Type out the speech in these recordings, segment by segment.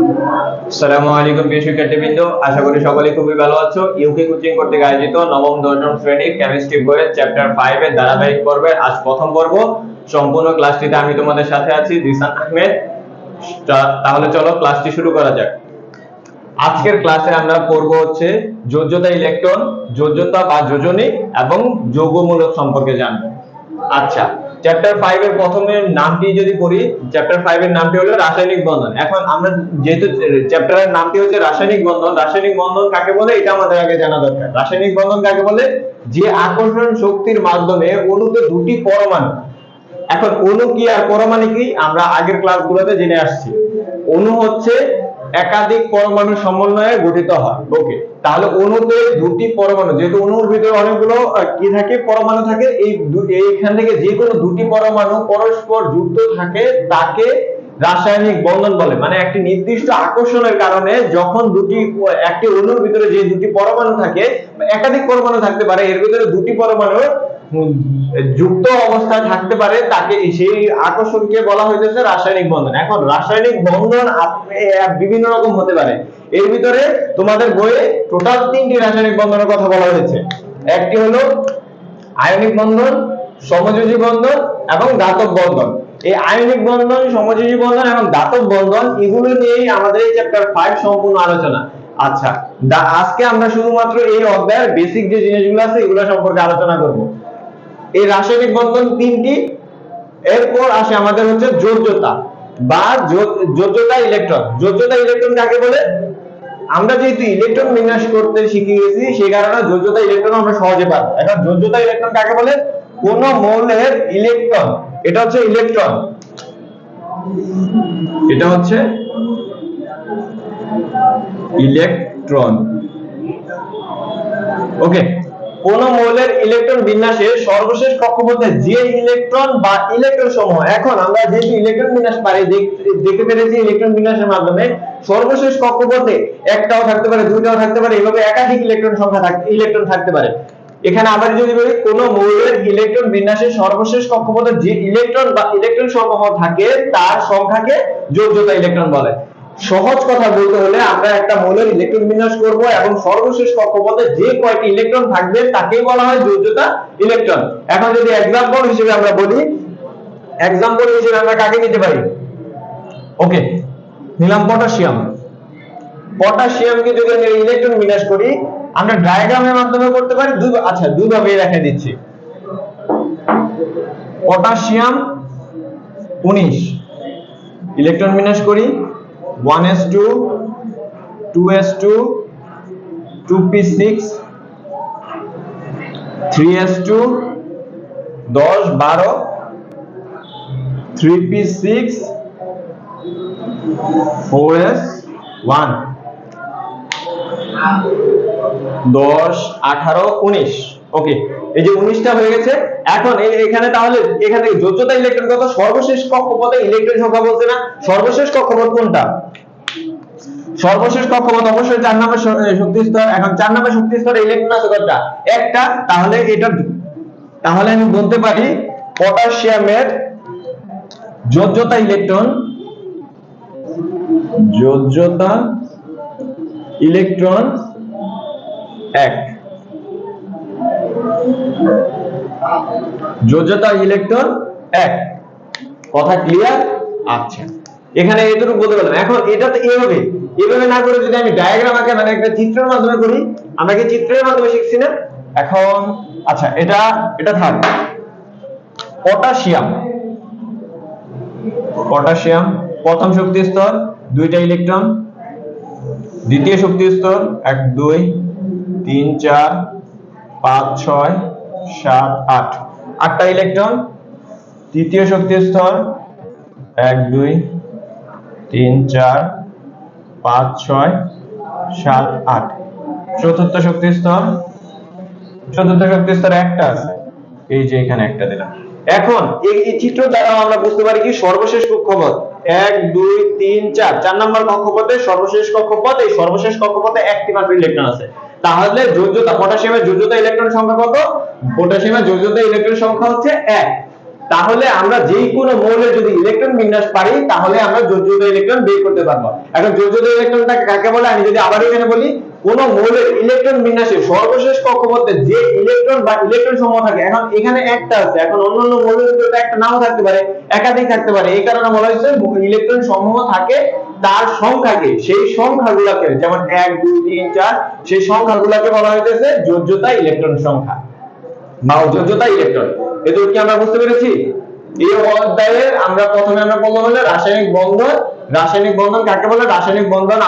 আসসালামু আলাইকুম প্রিয় শিক্ষার্থীবৃন্দ, আশা করি সকলে খুবই ভালো আছো। ইউকে কোচিং কর্তৃক আয়োজিত নবম দশম শ্রেণীর কেমিস্ট্রি বইয়ের চ্যাপ্টার 5 এর ধারাবাহিক পর্বের আজ প্রথম পর্ব। সম্পূর্ণ ক্লাসটিতে আমি তোমাদের সাথে আছি জিসান আহমেদ। তাহলে চলো ক্লাসটি শুরু করা যাক। আজকের ক্লাসে আমরা পড়ব হচ্ছে যোজ্যতা ইলেকট্রন, যোজ্যতা বা যোজনী এবং যৌগমূলক সম্পর্কে জানবো। আচ্ছা, চ্যাপ্টার 5 এর প্রথমের নামটি যদি পড়ি, চ্যাপ্টার 5 এর নামটি হলো রাসায়নিক বন্ধন। এখন আমরা যেহেতু চ্যাপ্টারের নামটি হচ্ছে রাসায়নিক বন্ধন, রাসায়নিক বন্ধন কাকে বলে এটা আমাদের আগে জানা দরকার। রাসায়নিক বন্ধন কাকে বলে? যে আকর্ষণ শক্তির মাধ্যমে অণুতে দুটি পরমাণু, এখন অণু কি আর পরমাণু কি আমরা আগের ক্লাসগুলোতে জেনে আসছি। অণু হচ্ছে একাধিক পরমাণু সমন্বয়ে গঠিত হয়। ওকে, তাহলে অণুতে দুটি পরমাণু, যেহেতু অণুর ভিতরে অনেকগুলো কি থাকে, পরমাণু থাকে, এইখান থেকে যে কোনো দুটি পরমাণু পরস্পর যুক্ত থাকে তাকে রাসায়নিক বন্ধন বলে। মানে একটি নির্দিষ্ট আকর্ষণের কারণে যখন একটি অণুর ভিতরে যে দুটি পরমাণু থাকে, একাধিক পরমাণু থাকতে পারে, এর ভিতরে দুটি পরমাণু যুক্ত অবস্থায় থাকতে পারে, তাকে সেই আকর্ষণকে বলা হইতেছে রাসায়নিক বন্ধন। এখন রাসায়নিক বন্ধন বিভিন্ন রকম হতে পারে। এর ভিতরে তোমাদের বইয়ে টোটাল 3টি রাসায়নিক বন্ধনের কথা বলা হয়েছে। একটি হলো আয়নিক বন্ধন, সমযোজী বন্ধন এবং দাতব বন্ধন। এই আয়নিক বন্ধন, সমযোজী বন্ধন এবং দাতব বন্ধন এগুলো নিয়েই আমাদের এই চ্যাপ্টার 5 সম্পূর্ণ আলোচনা। আচ্ছা, আজকে আমরা শুধুমাত্র এই অধ্যায়ের বেসিক যে জিনিসগুলো আছে এগুলো সম্পর্কে আলোচনা করব। এই রাসায়নিক বন্ধন 3টি। এরপর আসে আমাদের হচ্ছে যোজ্যতা বা যোজ্যতা ইলেকট্রন। যোজ্যতা ইলেকট্রন কাকে বলে? আমরা যেহেতু ইলেকট্রন বিন্যাস করতে শিখে গেছি সেই কারণে যোজ্যতা ইলেকট্রন আমরা সহজে পাবো। এখন যোজ্যতা ইলেকট্রন কাকে বলে? কোন মৌলের ইলেকট্রন, এটা হচ্ছে ইলেকট্রন, এটা হচ্ছে ইলেকট্রন। ওকে, কোন মৌলের ইলেকট্রন বিন্যাসে সর্বশেষ কক্ষপথে যে ইলেকট্রন বা ইলেকট্রন সমূহ, এখন আমরা যেহেতু ইলেকট্রন বিন্যাস পারি, দেখতে পেরেছি ইলেকট্রন বিন্যাসের মাধ্যমে সর্বশেষ কক্ষপথে একটাও থাকতে পারে, দুইটাও থাকতে পারে, এইভাবে একাধিক ইলেকট্রন থাকতে পারে। এখানে আবার যদি বলি কোন মৌলের ইলেকট্রন বিন্যাসে সর্বশেষ কক্ষপথে যে ইলেকট্রন বা ইলেকট্রন সমূহ থাকে তার সংখ্যাকে যোজ্যতা ইলেকট্রন বলে। সহজ কথা বলতে হলে আমরা একটা মৌলের ইলেকট্রন বিন্যাস করব এবং সর্বশেষ কক্ষপথে যে কয়টি ইলেকট্রন থাকবে তাকেই বলা হয় যোজ্যতা ইলেকট্রন। এখন যদি एग्जांपल হিসেবে আমরা বলি, एग्जांपल হিসেবে আমরা কাকে নিতে পারি? ওকে, নিলাম পটাশিয়াম। পটাশিয়ামকে যদি আমরা ইলেকট্রন বিন্যাস করি আমরা ডায়াগ্রামের মাধ্যমে করতে পারি, দুই ভাবে রেখে দিচ্ছি। পটাশিয়াম 19 ইলেকট্রন বিন্যাস করি 1s2 2s2 2p6 3s2 10 12 3p6 4s1 10 18 19। ওকে, এই যে 19টা হয়ে গেছে। এখন এখানে তাহলে এখান থেকে যোজ্যতা ইলেকট্রন কত? সর্বশেষ কক্ষপথে ইলেকট্রন সংখ্যা বলছে না, সর্বশেষ কক্ষপথ কোনটা? সর্বশেষ কক্ষপথ অবশ্যই 4 নম্বর শক্তি স্তর। এখন 4 নম্বর শক্তি স্তরে ইলেকট্রন আছে কতটা? একটা। তাহলে আমি বলতে পারি পটাশিয়ামের যোজ্যতা ইলেকট্রন 1। যোজ্যতা ইলেকট্রন 1। কথা ক্লিয়ার? আচ্ছা, এখানে এতটুকু বলতে পারলাম। এখন এটাতে এভাবে না করে যদি আমি ডায়াগ্রাম আঁকে, মানে একটা চিত্রের মাধ্যমে করি, আমরা কি চিত্রের মাধ্যমে শিখছি না? এখন আচ্ছা, এটা থাক। পটাশিয়াম প্রথম শক্তি স্তর 2টা ইলেকট্রন, দ্বিতীয় শক্তি স্তর 1 2 3 4 5 6 7 8 8টা ইলেকট্রন, তৃতীয় শক্তি স্তর 1 2 3 4 5 6 7 8 চতুর্থ শক্তি স্তর একটা আছে, এই যে এখানে একটা দিলাম। এখন এই চিত্র দ্বারা আমরা বুঝতে পারি কি সর্বশেষ কক্ষপথ 1 2 3 4 4 নম্বর কক্ষপথে সর্বশেষ কক্ষপথ, এই সর্বশেষ কক্ষপথে একটি মাত্র ইলেকট্রন আছে। তাহলে যোজ্যতা, পটাশিয়ামের যোজ্যতা ইলেকট্রন সংখ্যা কত? পটাশিয়ামের যোজ্যতা ইলেকট্রন সংখ্যা হচ্ছে 1। তাহলে আমরা যে কোনো মৌলের যদি ইলেকট্রন বিন্যাস পারি তাহলে আমরা যোজ্যতা ইলেকট্রন বের করতে পারবো। এখন যোজ্যতা ইলেকট্রনটাকে কাকে বলে আমি যদি আবার এখানে বলি, কোন মৌলের ইলেকট্রন বিন্যাসের সর্বশেষ কক্ষপথে যে ইলেকট্রন বা ইলেকট্রন সমূহ থাকে, এখন এখানে একটা আছে, এখন অন্যান্য মৌলের ভিতরে একটা নাও থাকতে পারে, একাধিক থাকতে পারে, এই কারণে বলা হয়েছে ইলেকট্রন সমূহ থাকে তার সংখ্যাকে, সেই সংখ্যাগুলোকে যেমন 1 2 3 4 সেই সংখ্যাগুলোকে বলা হইতেছে যোজ্যতা ইলেকট্রন সংখ্যা বা যোজ্যতা ইলেকট্রন। এটুকু কি আমরা বুঝতে পেরেছি? এই অধ্যায়ে আমরা প্রথমে বললাম হলো রাসায়নিক বন্ধন। রাসায়নিক বন্ধন কাকে বলে? রাসায়নিক বন্ধন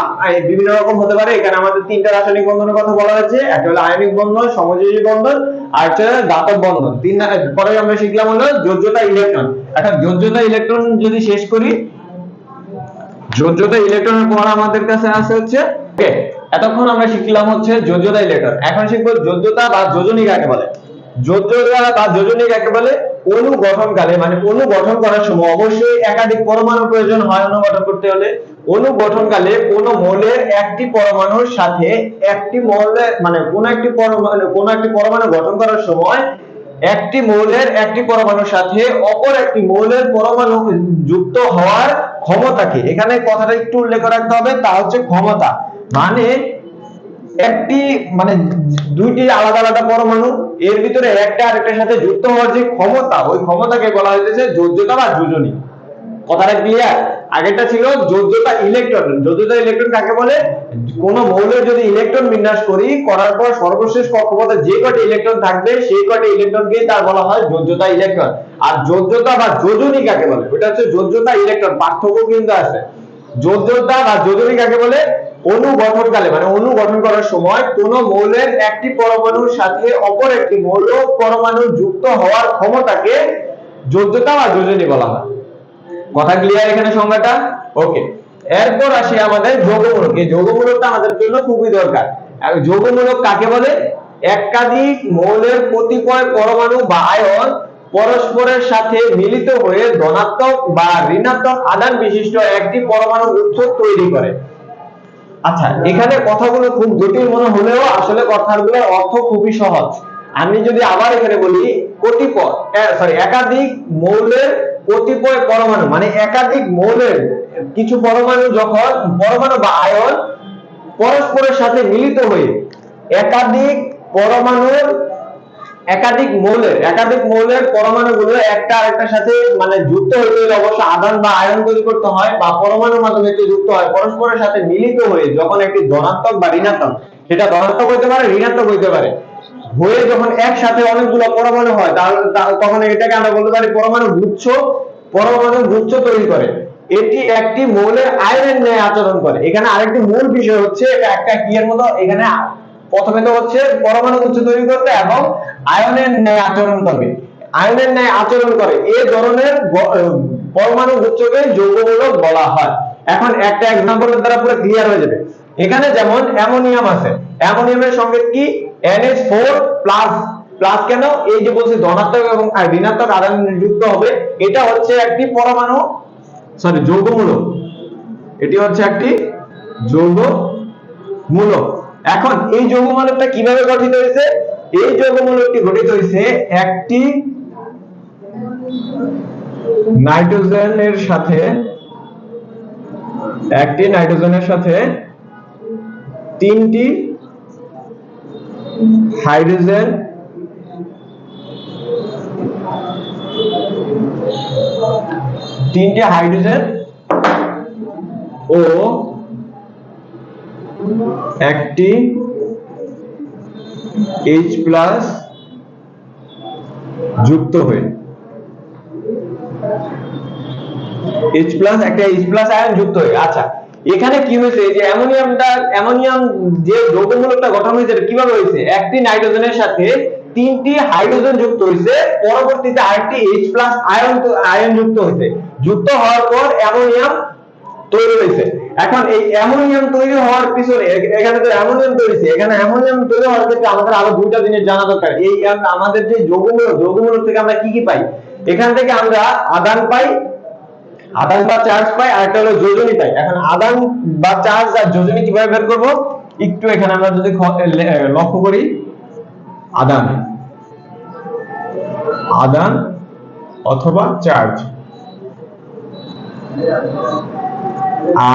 বিভিন্ন রকম হতে পারে। এখানে আমাদের তিনটা রাসায়নিক বন্ধনের কথা বলা হয়েছে, একটা হলো আয়নিক বন্ধন, সমযোজী বন্ধন, আর একটা হলো দাতব বন্ধন। পরে আমরা শিখলাম হলো যোজ্যতা ইলেকট্রন। এখন যোজ্যতা ইলেকট্রন যদি শেষ করি, যোজ্যতা ইলেকট্রনের পর আমাদের কাছে আছে হচ্ছে ওকে, এতক্ষণ আমরা শিখলাম হচ্ছে যোজ্যতা ইলেকট্রন। এখন শিখবো যোজ্যতা বা যোজনী কাকে বলে। যোজ্যতা বা যোজনী কাকে বলে? অণু গঠনকালে মানে অণু গঠন করার সময় অবশ্যই একাধিক পরমাণু প্রয়োজন হয় অণু গঠন করতে হলে। অণু গঠনকালে কোন মৌলের একটি পরমাণুর সাথে একটি মৌলের মানে কোন একটি পরমাণু গঠন করার সময় একটি মৌলের একটি পরমাণুর সাথে অপর একটি মৌলের পরমাণু যুক্ত হওয়ার ক্ষমতাকে, এখানে কথাটা একটু উল্লেখ রাখতে হবে, তা হচ্ছে ক্ষমতা। মানে একটি মানে দুইটি আলাদা আলাদা পরমাণু এর ভিতরে একটা আরেকটার সাথে যুক্ত হওয়ার যে ক্ষমতা, ওই ক্ষমতাকে বলা হইতেছে যোজ্যতা বা যোজনী। কথাটা ক্লিয়ার? আগেরটা ছিল যোজ্যতা ইলেকট্রন। যোজ্যতা ইলেকট্রন কাকে বলে? কোন মৌলের যদি ইলেকট্রন বিন্যাস করার পর সর্বশেষ কক্ষপথে যে কটি ইলেকট্রন থাকবে সেই কটি ইলেকট্রনকেই তার বলা হয় যোজ্যতা ইলেকট্রন। আর যোজ্যতা বা যোজনী কাকে বলে? ওটা হচ্ছে যোজ্যতা ইলেকট্রন, পার্থক্য কিন্তু আছে। যোজ্যতা বা যোজনী কাকে বলে? অণু গঠনকালে মানে অণু গঠন করার সময় কোন মৌলের একটি পরমাণুর সাথে অপর একটি মৌল পরমাণু যুক্ত হওয়ার ক্ষমতাকে যোজ্যতা বা যোজনী বলা হয়। কথা ক্লিয়ার এখানে সংজ্ঞাটা? ওকে, এরপর আসি আমাদের যৌগমূলক। এই যৌগমূলকটা আমাদের জন্য খুবই দরকার। আর যৌগমূলক কাকে বলে? একাধিক মৌলের কতিপয় পরমাণু বা আয়ন পরস্পরের সাথে মিলিত হয়ে ধনাত্মক বা ঋণাত্মক আধান বিশিষ্ট একটি পরমাণু গুচ্ছ তৈরি করে। আচ্ছা, এখানে কথাগুলো খুব জটিল মনে হলেও আসলে কথাগুলোর অর্থ খুবই সহজ। আমি যদি আবার এখানে বলি একাধিক মৌলের কতিপয় পরমাণু মানে একাধিক মৌলের কিছু পরমাণু যখন পরমাণু বা আয়ন পরস্পরের সাথে মিলিত হয়ে একাধিক মৌলের পরমাণুগুলো একটা আরেকটার সাথে মানে যুক্ত হতে হলে অবশ্য আধান বা আয়ন তৈরি করতে হয় বা পরমাণুর মাধ্যমে যুক্ত হয়, পরস্পরের সাথে মিলিত হয়ে যখন একটি ধনাত্মক বা ঋণাত্মক, সেটা ধনাত্মক হতে পারে ঋণাত্মক হতে পারে, হয়ে যখন একসাথে অনেকগুলো পরমাণু হয় তখন এটাকে আমরা বলতে পারি পরমাণু গুচ্ছ তৈরি করে। এটি একটি মৌলের আয়নের ন্যায় আচরণ করে। এখানে আরেকটি মূল বিষয় হচ্ছে এটা একটা কি এর মতো, এখানে প্রথমে তো হচ্ছে পরমাণু গুচ্ছ তৈরি করবে এবং আয়নের ন্যায় আচরণ করবে। আয়নের ন্যায় আচরণ করে এই ধরনের পরমাণু গুচ্ছকে যৌগমূলক বলা হয়। এখন একটা এক্সাম্পলের দ্বারা পুরো ক্লিয়ার হয়ে যাবে। এখানে যেমন অ্যামোনিয়াম আছে, অ্যামোনিয়ামের সঙ্গে কি NH4 প্লাস কেন? এই যে বলছি ধনাত্মক এবং ঋণাত্মক আধান যুক্ত হবে, এটা হচ্ছে একটি যৌগমূলক। এটি হচ্ছে একটি যৌগমূলক। এখন এই যৌগমূলকটা কিভাবে গঠিত হয়েছে? এই যৌগমূলকটি গঠিত হয়েছে একটি নাইট্রোজেনের সাথে তিনটি হাইড্রোজেন ও একটি H+ যুক্ত হয়ে একটা H+ আয়ন যুক্ত হয়ে। আচ্ছা, এখানে কি হয়েছে? যে অ্যামোনিয়াম যে যৌগমূলকটা গঠন হয়েছে কিভাবে হয়েছে? একটি নাইট্রোজেনের সাথে তিনটি হাইড্রোজেন যুক্ত হয়েছে, পরবর্তীতে আরেকটি H+ আয়ন যুক্ত হয়েছে, যুক্ত হওয়ার পর অ্যামোনিয়াম তৈরি হয়েছে। এখন এই অ্যামোনিয়াম তৈরি হওয়ার পিছনে এখানে তো অ্যামোনিয়াম তৈরি হয়েছে, এখানে অ্যামোনিয়াম তৈরি হওয়ার ক্ষেত্রে আমাদের আরো দুইটা জিনিস জানা দরকার। এই আমাদের যে যৌগমূলক থেকে আমরা কি পাই? এখান থেকে আমরা আধান বা চার্জ পাই, আর একটা হলো যোজনী পাই। এখন আধান বা চার্জ আর যোজনী কিভাবে বের করব? একটু এখানে আমরা যদি লক্ষ্য করি, আধান অথবা চার্জ।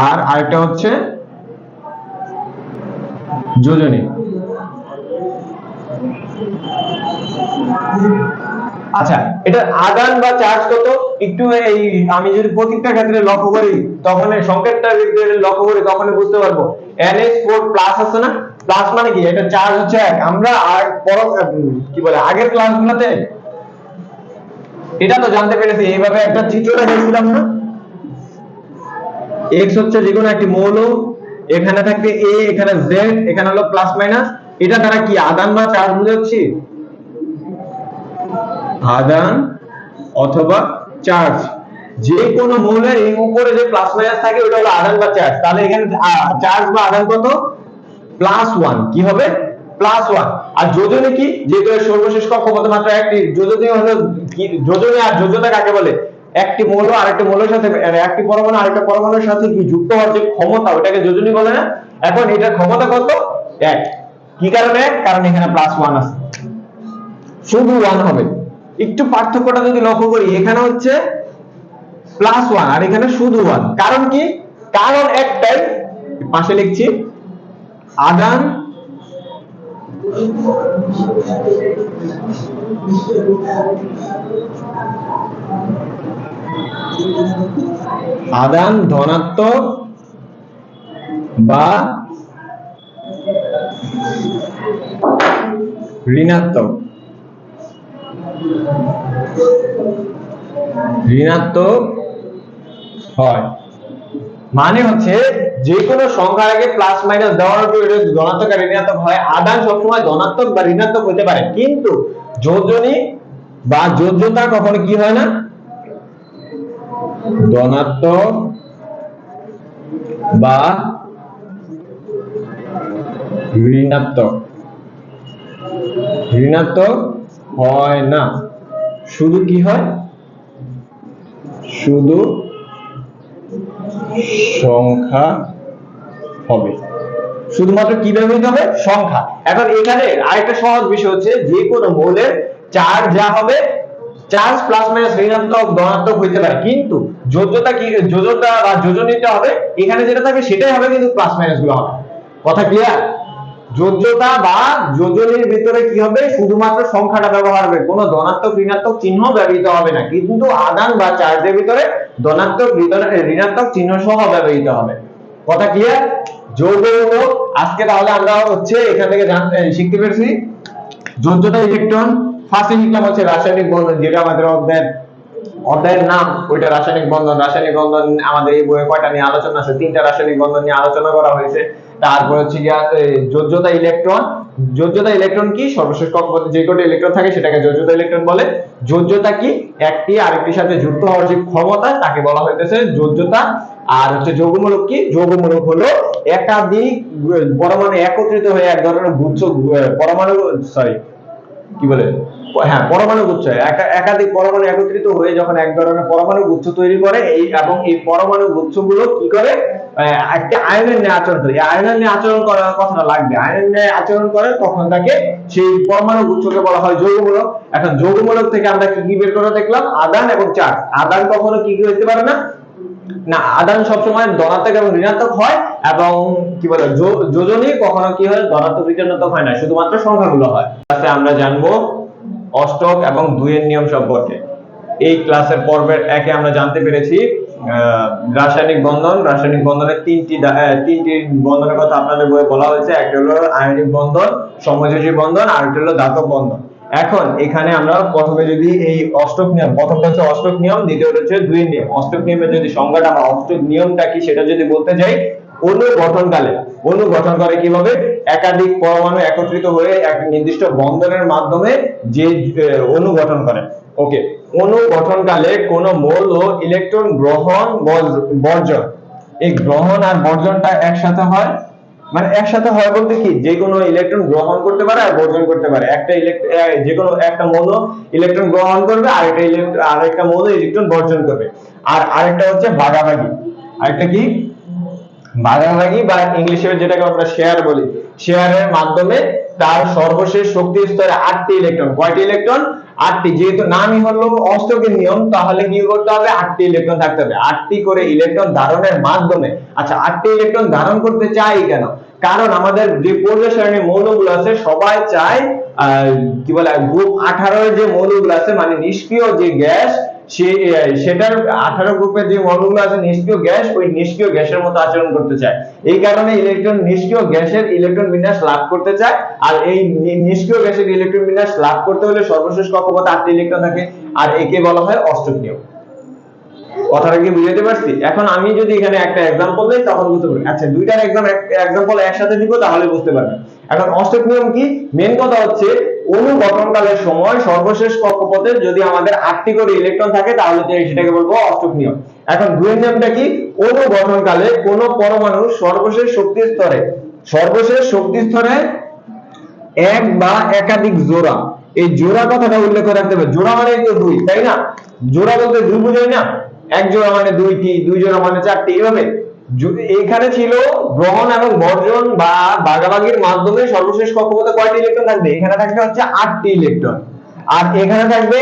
আর আরেকটা হচ্ছে যোজনী। আচ্ছা, এটা আদান বা চার্জ কত একটু এই আমি যদি প্রত্যেকটা ক্ষেত্রে লক্ষ্য করি তখন এই সংকেতটা যদি লক্ষ্য করি তখন বুঝতে পারবো NH4 প্লাস আছে না, প্লাস মানে কি এটা চার্জ হচ্ছে 1। আমরা আর কি বলে আগের ক্লাসগুলোতে এটা তো জানতে পেরেছি, এইভাবে একটা চিত্র দেখিয়েছিলাম না, x হচ্ছে যে কোনো একটি মৌল, এখানে থাকবে a, এখানে z, এখানে হলো প্লাস মাইনাস, এটা দ্বারা কি আদান বা চার্জ বুঝাচ্ছি? আদান অথবা চার্জ, যে কোনো মৌলের এই উপরে যে প্লাস মাইনাস থাকে ওটা হলো আদান বা চার্জ। তাহলে এখানে চার্জ বা আদান কত? +1। কি হবে? +1। আর যোজনী কি? যেহেতু এর সর্বশেষ কক্ষপথ মাত্র একটি, যোজনী হলো কি? যোজনী আর যোজ্যতা কাকে বলে? একটি মৌল আরেকটি মৌলের সাথে, একটি পরমাণু আরেকটা পরমাণুর সাথে কি যুক্ত হওয়ার যে ক্ষমতা ওটাকে যোজনী বলে না? এখন এটার ক্ষমতা কত? 1। কি কারণে? কারণ এখানে +1 আছে, শুধু 1 হবে। একটু পার্থক্যটা যদি লক্ষ্য করি, এখানে হচ্ছে +1 আর এখানে শুধু 1। কারণ কি? কারণ একটাই, পাশে লিখছি, আদান আদান ধনাত্মক বা ঋণাত্মক হয়। মানে হচ্ছে যে কোনো সংখ্যার আগে প্লাস মাইনাস দেওয়ার পর এটা ধনাত্মক আর ঋণাত্মক হয়। আদান সবসময় ধনাত্মক বা ঋণাত্মক হতে পারে, কিন্তু যোজনী বা যোজ্যতা কখনো কি হয় না? ধনাত্মক বা ঋণাত্মক হয় না। শুধু কি হয়? শুধু সংখ্যা হবে। শুধুমাত্র কি ব্যবহৃত হবে? সংখ্যা। এখন এখানে আরেকটা সহজ বিষয় হচ্ছে যে কোনো মৌলের চার্জ যা হবে, চার্জ প্লাস মাইনাস ঋণাত্মক ধনাত্মক হইতে পারে, কিন্তু যোজ্যতা কি, যোজ্যতা বা যোজনীটা হবে এখানে যেটা থাকবে সেটাই হবে, কিন্তু প্লাস মাইনাস গুলো হবে। কথা ক্লিয়ার? যোজ্যতা বা যোজনীর ভিতরে কি হবে? শুধুমাত্র সংখ্যাটা ব্যবহার হবে, কোনো ধনাত্মক ঋণাত্মক চিহ্ন ব্যবহৃত হবে না, কিন্তু আদান বা চার্জের ভিতরে ধনাত্মক ঋণাত্মক চিহ্ন সহ ব্যবহৃত হবে। কথা ক্লিয়ার? যৌগমূলক আজকে তাহলে আমরা হচ্ছে এখান থেকে শিখতে পেরেছি যোজ্যতা ইলেকট্রন, ফার্স্টে শিখলাম হচ্ছে রাসায়নিক বন্ধন, যেটা আমাদের অধ্যায়ের নাম ওইটা রাসায়নিক বন্ধন। রাসায়নিক বন্ধন আমাদের এই বইয়ে কয়টা নিয়ে আলোচনা আছে? 3টা রাসায়নিক বন্ধন নিয়ে আলোচনা করা হয়েছে। তারপর হচ্ছে যোজ্যতা ইলেকট্রন। যোজ্যতা ইলেকট্রন কি? সর্বশেষ কক্ষপথে যে কটা ইলেকট্রন থাকে সেটাকে যোজ্যতা ইলেকট্রন বলে। যোজ্যতা কি? একটি আরেকটির সাথে যুক্ত হওয়ার যে ক্ষমতা তাকে বলা হইতেছে যোজ্যতা। আর হচ্ছে যৌগমূলক কি? যৌগমূলক হলো একাধিক পরমাণু একত্রিত হয়ে এক ধরনের গুচ্ছ পরমাণু, কি বলে, হ্যাঁ পরমাণু গুচ্ছ, একাধিক পরমাণু একত্রিত হয়ে যখন এক ধরনের পরমাণু গুচ্ছ তৈরি করে, এই এবং এই পরমাণু গুচ্ছগুলো কি করে? একটা আয়নের ন্যায় আচরণ করে। এই আয়নের ন্যায় আচরণ করার কথাটা লাগবে, আয়নের ন্যায় আচরণ করে তখন তাকে সেই পরমাণু গুচ্ছকে বলা হয় যৌগমূলক। এখন যৌগমূলক থেকে আমরা কি কি বের করে দেখলাম? আদান এবং চার্জ। আদান কখনো কি কি হতে পারে না? না, আদান সবসময় ধনাত্মক এবং ঋণাত্মক হয়, এবং কি বলে যোজনী কখনো কি হয়? ধনাত্মক ঋণাত্মক হয় না, শুধুমাত্র সংখ্যাগুলো হয়। ক্লাসে আমরা জানবো অষ্টক এবং 2 এর নিয়ম সম্পর্কে। এই ক্লাসের পর্বের 1 এ আমরা জানতে পেরেছি রাসায়নিক বন্ধন। রাসায়নিক বন্ধনের তিনটি বন্ধনের কথা আপনাদের বইয়ে বলা হয়েছে। একটা হলো আয়নিক বন্ধন, সমযোজী বন্ধন, আর একটা হলো দাতব বন্ধন। এখন এখানে আমরা প্রথমে যদি এই অষ্টক নিয়ম, প্রথমটা হচ্ছে অষ্টক নিয়ম, দ্বিতীয়টা হচ্ছে 2 এর নিয়ম। অষ্টক নিয়মের যদি সংজ্ঞাটা বা অষ্টক নিয়মটা কি সেটা যদি বলতে যাই, অণু গঠনকালে, অণু গঠন করে কিভাবে? একাধিক পরমাণু একত্রিত হয়ে এক নির্দিষ্ট বন্ধনের মাধ্যমে যে অণু গঠন করে। ওকে, অণু গঠনকালে কোন মৌল ইলেকট্রন গ্রহণ বর্জন, এই গ্রহণ আর বর্জনটা একসাথে হয়। মানে একসাথে হয় বলতে কি, যে কোনো ইলেকট্রন গ্রহণ করতে পারে আর বর্জন করতে পারে। একটা যে কোনো একটা মৌল ইলেকট্রন গ্রহণ করবে, আরেকটা মৌল ইলেকট্রন বর্জন করবে। আর আরেকটা হচ্ছে ভাগাভাগি। আরেকটা কি? ভাগাভাগি, বা ইংলিশে যেটাকে আমরা শেয়ার বলি। শেয়ারের মাধ্যমে তার সর্বশেষ শক্তি স্তরে 8টি ইলেকট্রন, কয়টি ইলেকট্রন? 8টি, যেহেতু নামই হলো অষ্টকের নিয়ম, তাহলে কি করতে হবে, 8টি ইলেকট্রন থাকতে হবে, 8টি করে ইলেকট্রন ধারণের মাধ্যমে। আচ্ছা, 8টি ইলেকট্রন ধারণ করতে চাই কেন? কারণ আমাদের যে পর্যায় সারণীর মৌলগুলো আছে সবাই চায় কি বলে গ্রুপ 18 এর যে মৌলগুলো আছে মানে নিষ্ক্রিয় যে গ্যাস, সেটার 18 গ্রুপের যে মৌলগুলো আছে নিষ্ক্রিয় গ্যাস, ওই নিষ্ক্রিয় গ্যাসের মতো আচরণ করতে চায়। এই কারণে ইলেকট্রন নিষ্ক্রিয় গ্যাসের ইলেকট্রন বিন্যাস লাভ করতে চায়। আর এই নিষ্ক্রিয় গ্যাসের ইলেকট্রন বিন্যাস লাভ করতে হলে সর্বশেষ কক্ষপথে 8টি ইলেকট্রন থাকে, আর একে বলা হয় অষ্টক নিয়ম। কথাটা কি বুঝাতে পারছি? এখন আমি যদি এখানে একটা एग्जांपल দেই তখন বুঝতে পারবেন। আচ্ছা, দুইটার एग्जांपल একসাথে দিব তাহলে বুঝতে পারবেন। এখন অষ্টক নিয়ম কি, মেন কথা হচ্ছে অণু গঠনকালের সময় সর্বশেষ কক্ষপথে যদি আমাদের 8টি করে ইলেকট্রন থাকে তাহলে সেটাকে বলবো অষ্টক নিয়ম। এখন দুই নিয়মটা কি, অণু গঠনকালে কোন পরমাণু সর্বশেষ শক্তি স্তরে এক বা একাধিক জোড়া, এই জোড়া কথাটা উল্লেখ করে রাখতে হবে। জোড়া মানে তো দুই, তাই না? জোড়া বলতে দুই বোঝায় না, এক জোড়া মানে দুইটি, দুই জোড়া মানে চারটি, এভাবে। এখানে ছিল গ্রহণ এবং বর্জন বা ভাগাভাগির মাধ্যমে সর্বশেষ কক্ষপথে কয়টি ইলেকট্রন থাকবে, এখানে থাকবে হচ্ছে 8টি ইলেকট্রন, আর এখানে থাকবে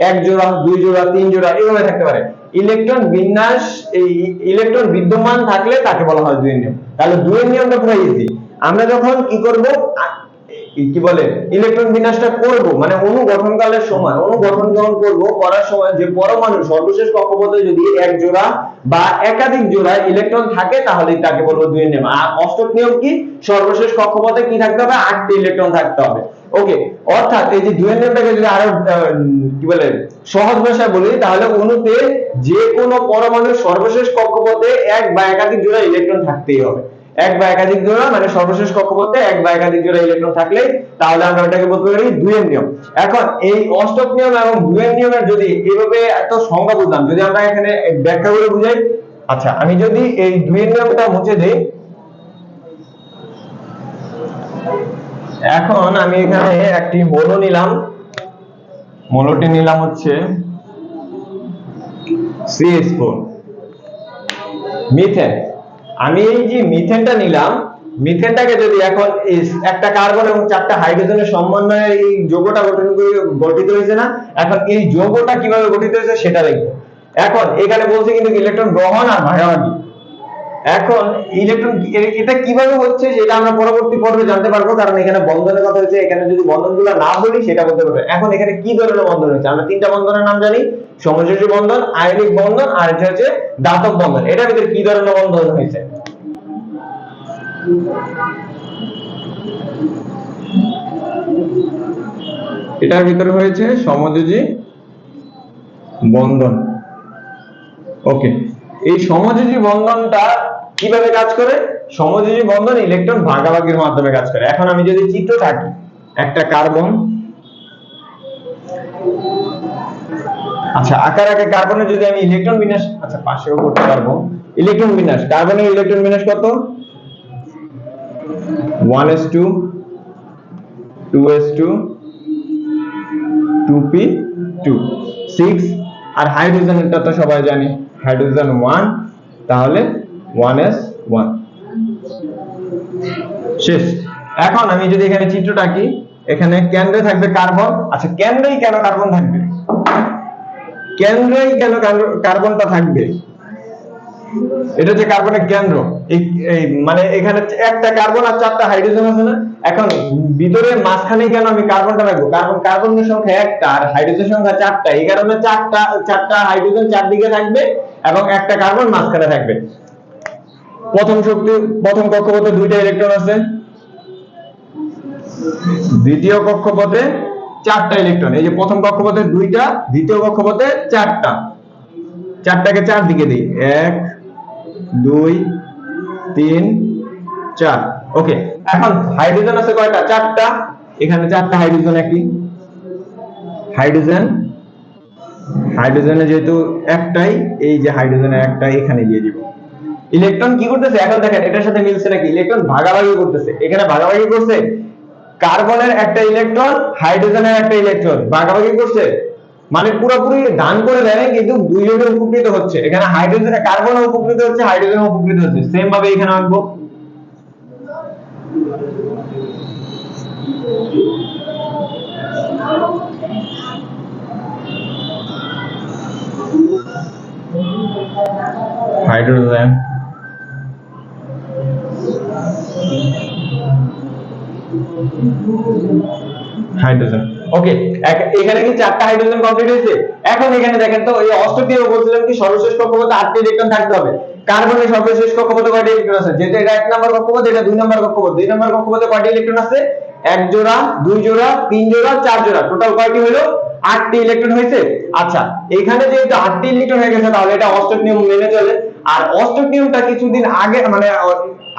এক জোড়া, দুই জোড়া, তিন জোড়া, এভাবে থাকতে পারে। ইলেকট্রন বিন্যাস, এই ইলেকট্রন বিদ্যমান থাকলে তাকে বলা হয় দুইয়ের নিয়ম। তাহলে দুইয়ের নিয়মটা পুরো ইজি। আমরা যখন কি করব, কি বলে ইলেকট্রন বিন্যাসটা করব, মানে অণু গঠনকালের সময়, অণু গঠন যখন করব, করার সময় যে পরমাণু সর্বশেষ কক্ষপথে যদি এক জোড়া বা একাধিক জোড়া ইলেকট্রন থাকে তাহলে তাকে বলবো দুইয়ের নিয়ম। আর অষ্টক নিয়ম কি, সর্বশেষ কক্ষপথে কি থাকতে হবে, 8টি ইলেকট্রন থাকতে হবে। ওকে, অর্থাৎ এই যে দুইয়ের নিয়মটাকে যদি আরো কি বলে সহজ ভাষায় বলি, তাহলে অণুতে যে কোনো পরমাণুর সর্বশেষ কক্ষপথে এক বা একাধিক জোড়া ইলেকট্রন থাকতেই হবে। এক বা একাধিক জোড়া মানে সর্বশেষ কক্ষপথে এক বা একাধিক জোড়া ইলেকট্রন থাকলে তাহলে আমরা এটাকে বলতে পারি দুইয়ের নিয়ম। এখন এই অষ্টক নিয়ম এবং দুইয়ের নিয়মের যদি এইভাবে এত সংজ্ঞা বুঝলাম, যদি আমরা এখানে ব্যাখ্যা করে বুঝাই। আচ্ছা, আমি যদি এই দুইয়ের নিয়মটা মুছে দেই, এখন আমি এখানে একটি মৌল নিলাম, মৌলটি নিলাম হচ্ছে CH4 মিথেন। আমি এই যে মিথেনটা নিলাম, মিথেনটাকে যদি এখন একটা কার্বন এবং 4টা হাইড্রোজেনের সমন্বয়ে এই যৌগটা গঠিত হয়েছে না, এখন এই যৌগটা কিভাবে গঠিত হয়েছে সেটা দেখবো। এখন এখানে বলছে কিন্তু ইলেকট্রন গ্রহণ আর ভাগাভাগি। এখন ইলেকট্রন এটা কিভাবে হচ্ছে সেটা আমরা পরবর্তী পর্বে জানতে পারবো, কারণ এখানে বন্ধনের কথা হচ্ছে, এখানে যদি বন্ধনগুলো না বলি সেটা বলতে পারবে। এখন এখানে কি ধরনের বন্ধন হচ্ছে, আমরা 3টা বন্ধনের নাম জানি, সমযোজী বন্ধন, আয়নিক বন্ধন, আর এটা হচ্ছে দাতব বন্ধন। এটার ভিতরে কি ধরনের বন্ধন হয়েছে? এটার ভিতরে হয়েছে সমযোজী বন্ধন। ওকে, এই সমযোজী বন্ধনটা কিভাবে কাজ করে? সমযোজী বন্ধন ইলেকট্রন ভাগাভাগির মাধ্যমে কাজ করে। এখন আমি যদি চিত্র থাকি, একটা কার্বন, আচ্ছা আকার কার্বনের যদি আমি ইলেকট্রন বিন্যাস, আচ্ছা পাশেও করতে পারবো, ইলেকট্রন বিন্যাস, কার্বনের ইলেকট্রন বিন্যাস কত, 1s2 2s2 2p2 6, আর হাইড্রোজেনটা তো সবাই জানি, হাইড্রোজেন 1, তাহলে 1s1 শেষ। এখন আমি যদি এখানে চিত্রটা আঁকি, এখানে কেন্দ্রে থাকবে কার্বন। আচ্ছা, কেন্দ্রেই কেন কার্বন থাকবে, কেন্দ্রেই কেন কার্বনটা থাকবে, এটা হচ্ছে কার্বনের কেন্দ্র। এই মানে এখানে একটা কার্বন আর 4টা হাইড্রোজেন আছে না, এখন ভিতরে মাঝখানে কেন আমি কার্বনটা রাখবো, কারণ কার্বনের সংখ্যা একটা আর হাইড্রোজেনের সংখ্যা 4টা, এই কারণে চারটা হাইড্রোজেন চারদিকে থাকবে এবং একটা কার্বন মাঝখানে থাকবে। প্রথম কক্ষপথে 2টা ইলেকট্রন আছে, দ্বিতীয় কক্ষপথে 4টা ইলেকট্রন। এই যে প্রথম কক্ষপথে 2টা, দ্বিতীয় কক্ষপথে 4টা, 4টাকে 4 দিকে দিই, 1 2 3 4। ওকে, এখন হাইড্রোজেন আছে কয়টা, 4টা, এখানে 4টা হাইড্রোজেন একই, হাইড্রোজেনে যেহেতু একটাই, এই যে হাইড্রোজেনের একটাই এখানে দিয়ে দিব। ইলেকট্রন কি করতেছে, এখন দেখেন এটার সাথে মিলছে নাকি, ইলেকট্রন ভাগাভাগি করতেছে। এখানে ভাগাভাগি করছে, কার্বনের একটা ইলেকট্রন, হাইড্রোজেনের একটা ইলেকট্রন ভাগাভাগি করছে, মানে পুরোপুরি দান করে দেয়, কিন্তু দুইজনে উপকৃত হচ্ছে। এখানে হাইড্রোজেনে কার্বন উপকৃত হচ্ছে, হাইড্রোজেন উপকৃত হচ্ছে। সেম ভাবে এখানে আঁকবো, হাইড্রোজেন, হাইড্রোজেন। ওকে, এখানে কি চারটা হাইড্রোজেন কমপ্লিট হয়েছে। এখন এখানে দেখেন তো এই অষ্টকীয় বলছিলাম কি সর্বশেষ কক্ষপথে 8টি ইলেকট্রন থাকতে হবে। কার্বনের সর্বশেষ কক্ষপথে কয়টি ইলেকট্রন আছে? যেহেতু এটা 1 নাম্বার কক্ষপথ, এটা 2 নাম্বার কক্ষপথ। 2 নাম্বার কক্ষপথে কয়টি ইলেকট্রন আছে? এক জোড়া, দুই জোড়া, তিন জোড়া, চার জোড়া, টোটাল কয়টি হলো? 8টি ইলেকট্রন হয়েছে। আচ্ছা, এখানে যেহেতু 8টি ইলেকট্রন হয়ে গেছে তাহলে এটা অষ্টক নিয়ম মেনে চলে। আর অষ্টক নিয়মটা কিছুদিন আগে মানে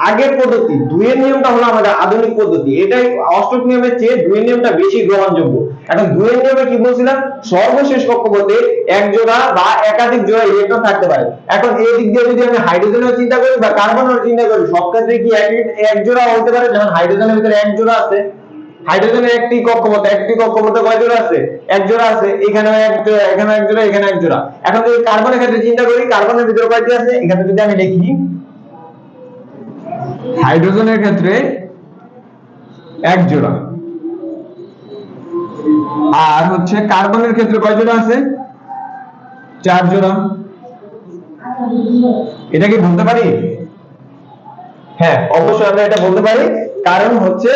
আগের পদ্ধতি, দুইয়ের নিয়মটা হলো আমাদের আধুনিক পদ্ধতি। এটাই অষ্টক নিয়মের চেয়ে দুইয়ের নিয়মটা বেশি গ্রহণযোগ্য। এখন দুইয়ের নিয়মে কি বলছিলাম? সর্বশেষ কক্ষপথে এক জোড়া বা একাধিক জোড়া ইলেকট্রন থাকতে পারে। এখন এই দিক দিয়ে যদি আমি হাইড্রোজেনের চিন্তা করি বা কার্বনের চিন্তা করি, সব ক্ষেত্রে কি এক জোড়া হতে পারে? যেমন হাইড্রোজেনের ভিতরে এক জোড়া আছে, হাইড্রোজেনের একটি কক্ষপথে কয় জোড়া আছে? এক জোড়া আছে। এখানেও এক জোড়া, এখানেও এক জোড়া, এখানে এক জোড়া। এখন যদি কার্বনের ক্ষেত্রে চিন্তা করি, কার্বনের ভিতরে কয়টি আছে? এখানে যদি আমি লিখি, হাইড্রোজেনের ক্ষেত্রে এক জোড়া, আর হচ্ছে কার্বনের ক্ষেত্রে কয় জোড়া আছে? 4 জোড়া। এটা কি বলতে পারি? হ্যাঁ, অবশ্যই আমরা এটা বলতে পারি। কারণ হচ্ছে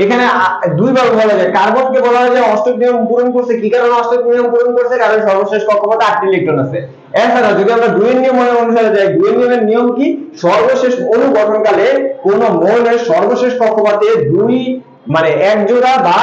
এখানে দুইবার বলা যায়, কার্বনকে বলা হয় যে অষ্টক নিয়ম পূরণ করছে। কি কারণে অষ্টক নিয়ম পূরণ করছে? কারণ সর্বশেষ কক্ষপথে 8টি ইলেকট্রন আছে। এছাড়া যদি আমরা দুইয়ের নিয়ম অনুসারে যাই, দুইয়ের নিয়মের নিয়ম কি? সর্বশেষ অণু গঠনকালে কোন মৌলের সর্বশেষ কক্ষপথে দুই মানে এক জোড়া বা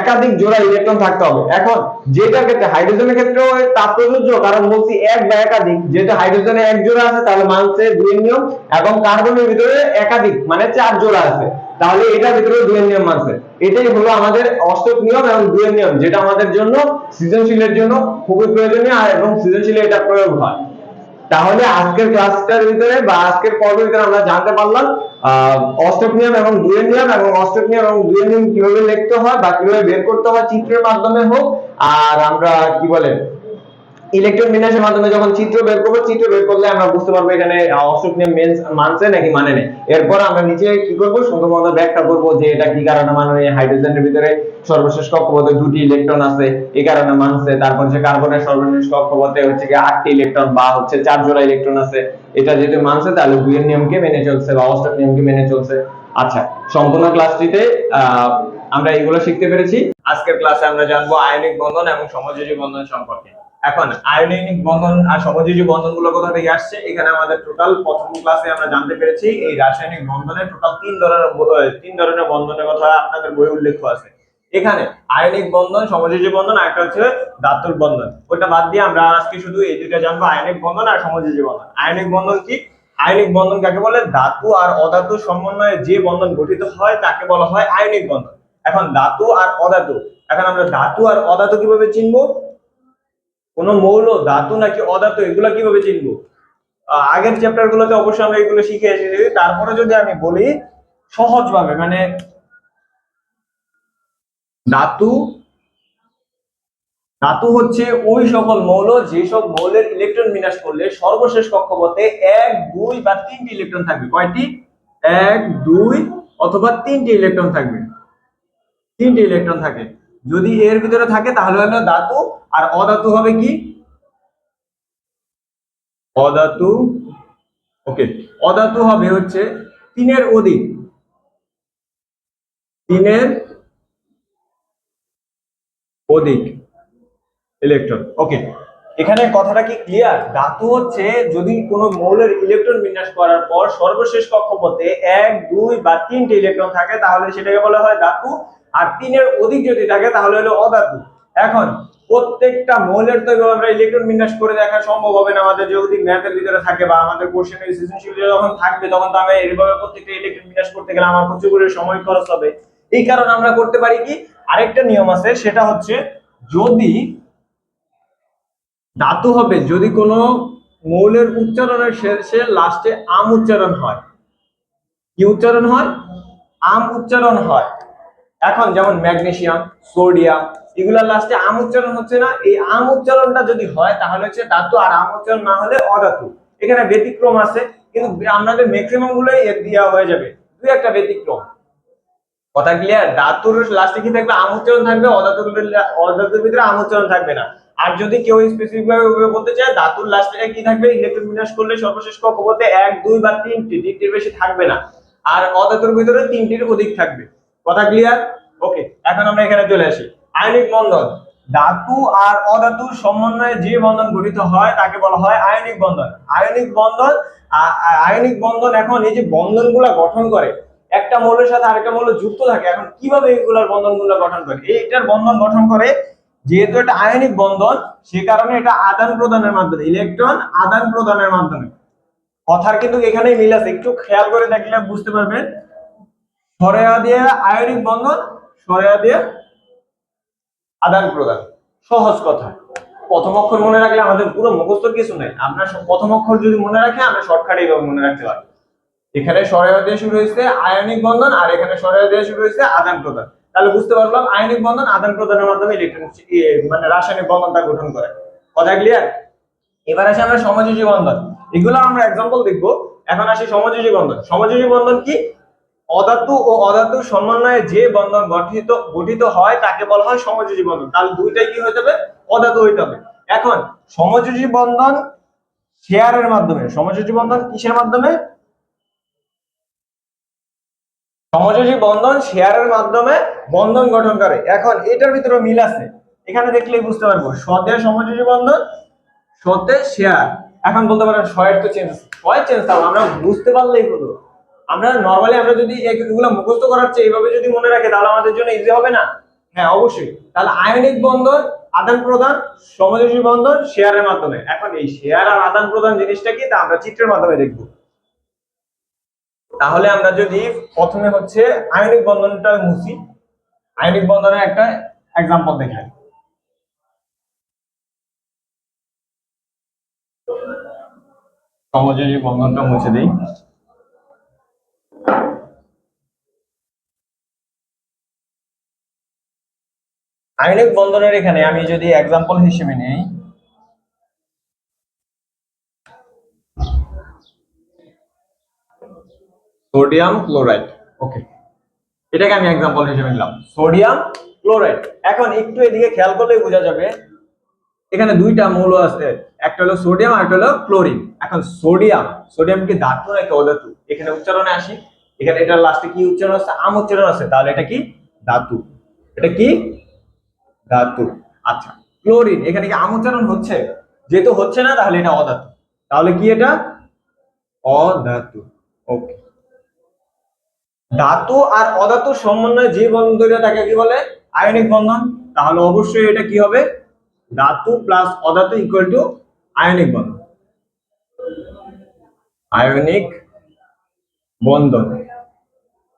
একাধিক জোড়া ইলেকট্রন থাকতে হবে। এখন যেটার ক্ষেত্রে হাইড্রোজেনের ক্ষেত্রেও তা প্রযোজ্য, কারণ বলছি এক বা একাধিক। যেহেতু হাইড্রোজেনে এক জোড়া আছে তাহলে মানছে দুইয়ের নিয়ম, এবং কার্বনের ভিতরে একাধিক মানে 4 জোড়া আছে, তাহলে এটার ভিতরে দুইয়ের নিয়ম মানছে। এটাই হলো আমাদের অষ্টক নিয়ম এবং দুইয়ের নিয়ম, যেটা আমাদের জন্য সৃজনশীলের জন্য খুবই প্রয়োজনীয় এবং সৃজনশীলে এটা প্রয়োগ হয়। তাহলে আজকের ক্লাসটার ভিতরে বা আজকের পর্বের ভিতরে আমরা জানতে পারলাম অষ্টক নিয়ম এবং দুইয়ের নিয়ম, এবং অষ্টক নিয়ম এবং দুইয়ের নিয়ম কিভাবে লিখতে হয় বা কিভাবে বের করতে হয় চিত্রের মাধ্যমে হোক, আর আমরা কি বলে ইলেকট্রন বিন্যাসের মাধ্যমে যখন চিত্র বের করবো, চিত্র বের করলে আমরা বুঝতে পারবো এখানে অষ্টক নিয়ম মানছে নাকি মানে নেই। এরপর আমরা নিচে কি করব? সুন্দর মতো ব্যাখ্যা করব যে এটা কি কারণে মানে নেই। হাইড্রোজেনের ভিতরে সর্বশেষ কক্ষপথে 2টি ইলেকট্রন আছে, এই কারণে মানছে। তারপর যে কার্বনের সর্বশেষ কক্ষপথে হচ্ছে কি 8টি ইলেকট্রন বা হচ্ছে 4 জোড়া ইলেকট্রন আছে, এটা যেহেতু মানছে তাহলে দুইয়ের নিয়মকে মেনে চলছে বা অষ্টক নিয়মকে মেনে চলছে। আচ্ছা, সম্পূর্ণ ক্লাসটিতে আমরা এগুলো শিখতে পেরেছি। আজকের ক্লাসে আমরা জানবো আয়নিক বন্ধন এবং সমযোজী বন্ধন সম্পর্কে। এখন আয়নিক বন্ধন আর সমযোজী বন্ধনগুলো কোথা থেকে আসছে? এখানে আমাদের টোটাল প্রথম ক্লাসে আমরা জানতে পেরেছি এই রাসায়নিক বন্ধনের টোটাল তিন ধরনের বন্ধনের কথা আপনাদের বইয়ে উল্লেখ আছে। এখানে আয়নিক বন্ধন, সমযোজী বন্ধন, আর একটা হচ্ছে ধাতুর বন্ধন। ওটা বাদ দিয়ে আমরা আজকে শুধু এই দুইটা জানবো, আয়নিক বন্ধন আর সমযোজী বন্ধন। আয়নিক বন্ধন কি? আয়নিক বন্ধন কাকে বলে? ধাতু আর অধাতু সমন্বয়ে যে বন্ধন গঠিত হয় তাকে বলা হয় আয়নিক বন্ধন। এখন ধাতু আর অধাতু, এখন আমরা ধাতু আর অধাতু কিভাবে চিনবো? কোন মৌল ধাতু নাকি অধাতু এগুলা কিভাবে চিনবো? আগের চ্যাপ্টার গুলোতে অবশ্যই আমরা এগুলো শিখে এসেছি। তারপরে যদি আমি বলি সহজভাবে, মানে ধাতু ধাতু হচ্ছে ওই সকল মৌল যেসব মৌলের ইলেকট্রন বিন্যাস করলে সর্বশেষ কক্ষপথে 1, 2 বা 3টি ইলেকট্রন থাকবে। কয়টি? 1, 2 অথবা 3টি ইলেকট্রন থাকবে। 3টি ইলেকট্রন থাকে। যদি এর ভিতরে থাকে তাহলে হলো ধাতু, আর অধাতু হবে কি? অধাতু। ওকে, অধাতু হবে হচ্ছে 3-এর অধিক, 3-এর অধিক ইলেকট্রন। ওকে, এখানে কথাটা কি ক্লিয়ার? ধাতু হচ্ছে যদি কোনো মৌলের ইলেকট্রন বিন্যাস করার পর সর্বশেষ কক্ষপথে 1, 2 বা 3টি ইলেকট্রন থাকে তাহলে সেটাকে বলা হয় ধাতু, আর 3-এর অধিক যদি থাকে তাহলে হলো অধাতু। এখন প্রত্যেকটা মৌলের তো আমরা ইলেকট্রন বিন্যাস করে দেখা সম্ভব হবে না আমাদের যদি ম্যাথের ভিতরে থাকে বা আমাদের কোশ্চেনের সৃজনশীলতা যখন থাকবে তখন তো আমি এইভাবে প্রত্যেকটা ইলেকট্রন বিন্যাস করতে গেলে আমার প্রচুর করে সময় খরচ হবে। এই কারণে আমরা করতে পারি কি, আরেকটা নিয়ম আছে, সেটা হচ্ছে যদি ধাতু হবে, যদি কোনো মৌলের উচ্চারণের শেষে লাস্টে আম উচ্চারণ হয়। কি উচ্চারণ হয়? আম উচ্চারণ হয়। এখন যেমন ম্যাগনেসিয়াম, সোডিয়াম, এগুলা লাস্টে আম উচ্চারণ হচ্ছে না, এই আম উচ্চারণটা যদি হয় তাহলে হচ্ছে ধাতু, আর আম উচ্চারণ না হলে অধাতু। এখানে ব্যতিক্রম আছে, কিন্তু আমাদের ম্যাক্সিমাম গুলোই এর দিয়া হয়ে যাবে, দুই একটা ব্যতিক্রম। কথা ক্লিয়ার? ধাতুর লাস্টে কি থাকবে? আম উচ্চারণ থাকবে, অধাতুর ভিতরে আম উচ্চারণ থাকবে না। আর যদি কেউ স্পেসিফিক ভাবে বলতে চায় ধাতুর লাস্টে কি থাকবে, ইলেকট্রন বিন্যাস করলে সর্বশেষ কক্ষপথে 1 2 বা 3টির বেশি থাকবে না, আর অধাতুর ভিতরে 3টির অধিক থাকবে। কথা ক্লিয়ার? ওকে, এখন আমরা এখানে চলে আসি। আয়নিক বন্ধন, ধাতু আর অধাতুর সমন্বয়ে যে বন্ধন গঠিত হয় তাকে বলা হয় আয়নিক বন্ধন। আয়নিক বন্ধন এখন এই যে বন্ধনগুলো গঠন করে, একটা মৌলের সাথে আরেকটা মৌল যুক্ত থাকে, এখন কিভাবে এগুলার বন্ধনগুলো গঠন করে? এইটার বন্ধন গঠন করে, যেহেতু এটা আয়নিক বন্ধন সে কারণে এটা আদান প্রদানের মাধ্যমে, ইলেকট্রন আদান প্রদানের মাধ্যমে। কথার কিন্তু এখানেই মিল আছে, একটু খেয়াল করে দেখলে বুঝতে পারবেন। সরেয়া দিয়ে আয়নিক বন্ধন, সরেয়া দিয়ে আদান প্রদান, সহজ কথা। প্রথম অক্ষর মনে রাখলে আমাদের পুরো মুখস্থ কিছু নাই, আমরা প্রথম অক্ষর যদি মনে রাখি আমরা শর্টকাটে এইভাবে মনে রাখতে পারি। এখানে সরেয়া দিয়ে শুরু হয়েছে আয়নিক বন্ধন, আর এখানে সরেয়া দিয়ে শুরু হয়েছে আদান প্রদান। তাহলে বুঝতে পারলাম আয়নিক বন্ধন আদান প্রদানের মাধ্যমে ইলেকট্রন মানে রাসায়নিক বন্ধনটা গঠন করে। কথা ক্লিয়ার? এবার আসি আমরা সমযোজী বন্ধন, এগুলো আমরা एग्जांपल দেখব। এখন আসি সমযোজী বন্ধন। সমযোজী বন্ধন কি? অধাতু ও অধাতুর সমন্বয়ে যে বন্ধন গঠিত হয় তাকে বলা হয় সমযোজী বন্ধন। তাহলে দুইটাই কি হতে হবে? অধাতু হইতে হবে। এখন সমযোজী বন্ধন শেয়ারের মাধ্যমে, সমযোজী বন্ধন কিসের মাধ্যমে? সমযোজী বন্ধন শেয়ারের মাধ্যমে বন্ধন গঠন করে। এখন এটার ভিতরে মিল আছে, এখানে দেখলেই বুঝতে পারবো। সতে সমযোজী বন্ধন, সতে শেয়ার। এখন বলতে পারেন শয়ের তো চেঞ্জ, শয় চেঞ্জ তাও আমরা বুঝতে পারলেই হলো। আমরা নরমালি আমরা যদি এগুলো মুখস্থ করার চেয়ে এইভাবে যদি মনে রাখি তাহলে আমাদের জন্য ইজি হবে না? হ্যাঁ অবশ্যই। তাহলে আয়নিক বন্ধন আদান প্রদান, সমযোজী বন্ধন শেয়ারের মাধ্যমে। এখন এই শেয়ার আর আদান প্রদান জিনিসটা কি তা আমরা চিত্রের মাধ্যমে দেখব। তাহলে আমরা যদি প্রথমে হচ্ছে আয়নিক বন্ধনটা মুছি, আয়নিক বন্ধনের একটা एग्जांपल দেখাই। সমযোজী বন্ধনটা মুছে দেই। আয়নিক বন্ধনের এখানে আমি যদি एग्जांपल হিসেবে নেই, সোডিয়াম ক্লোরাইড। ওকে, এটাকে আমি एग्जांपल হিসেবে নিলাম, সোডিয়াম ক্লোরাইড। এখন একটু এদিকে খেয়াল করলেই বোঝা যাবে এখানে দুইটা মৌল আছে, একটা হলো সোডিয়াম আর একটা হলো ক্লোরিন। এখন সোডিয়াম কি ধাতু নাকি অধাতু? এখানে উচ্চারণে আসি, এখানে এটার লাস্টে কি উচ্চারণ আছে? আম উচ্চারণ আছে, তাহলে এটা কি? ধাতু। এটা কি? ধাতু। আচ্ছা, ক্লোরিন এখানে কি আম উচ্চারণ হচ্ছে? যেহেতু হচ্ছে না তাহলে এটা অধাতু। তাহলে কি এটা? অধাতু। ওকে, ধাতু আর অধাতুর সমন্বয়ে যে বন্ধন তৈরি হয় তাকে কি বলে? আয়নিক বন্ধন। তাহলে অবশ্যই এটা কি হবে? ধাতু প্লাস অধাতু ইকুয়াল টু আয়নিক বন্ধন, আয়নিক বন্ধন।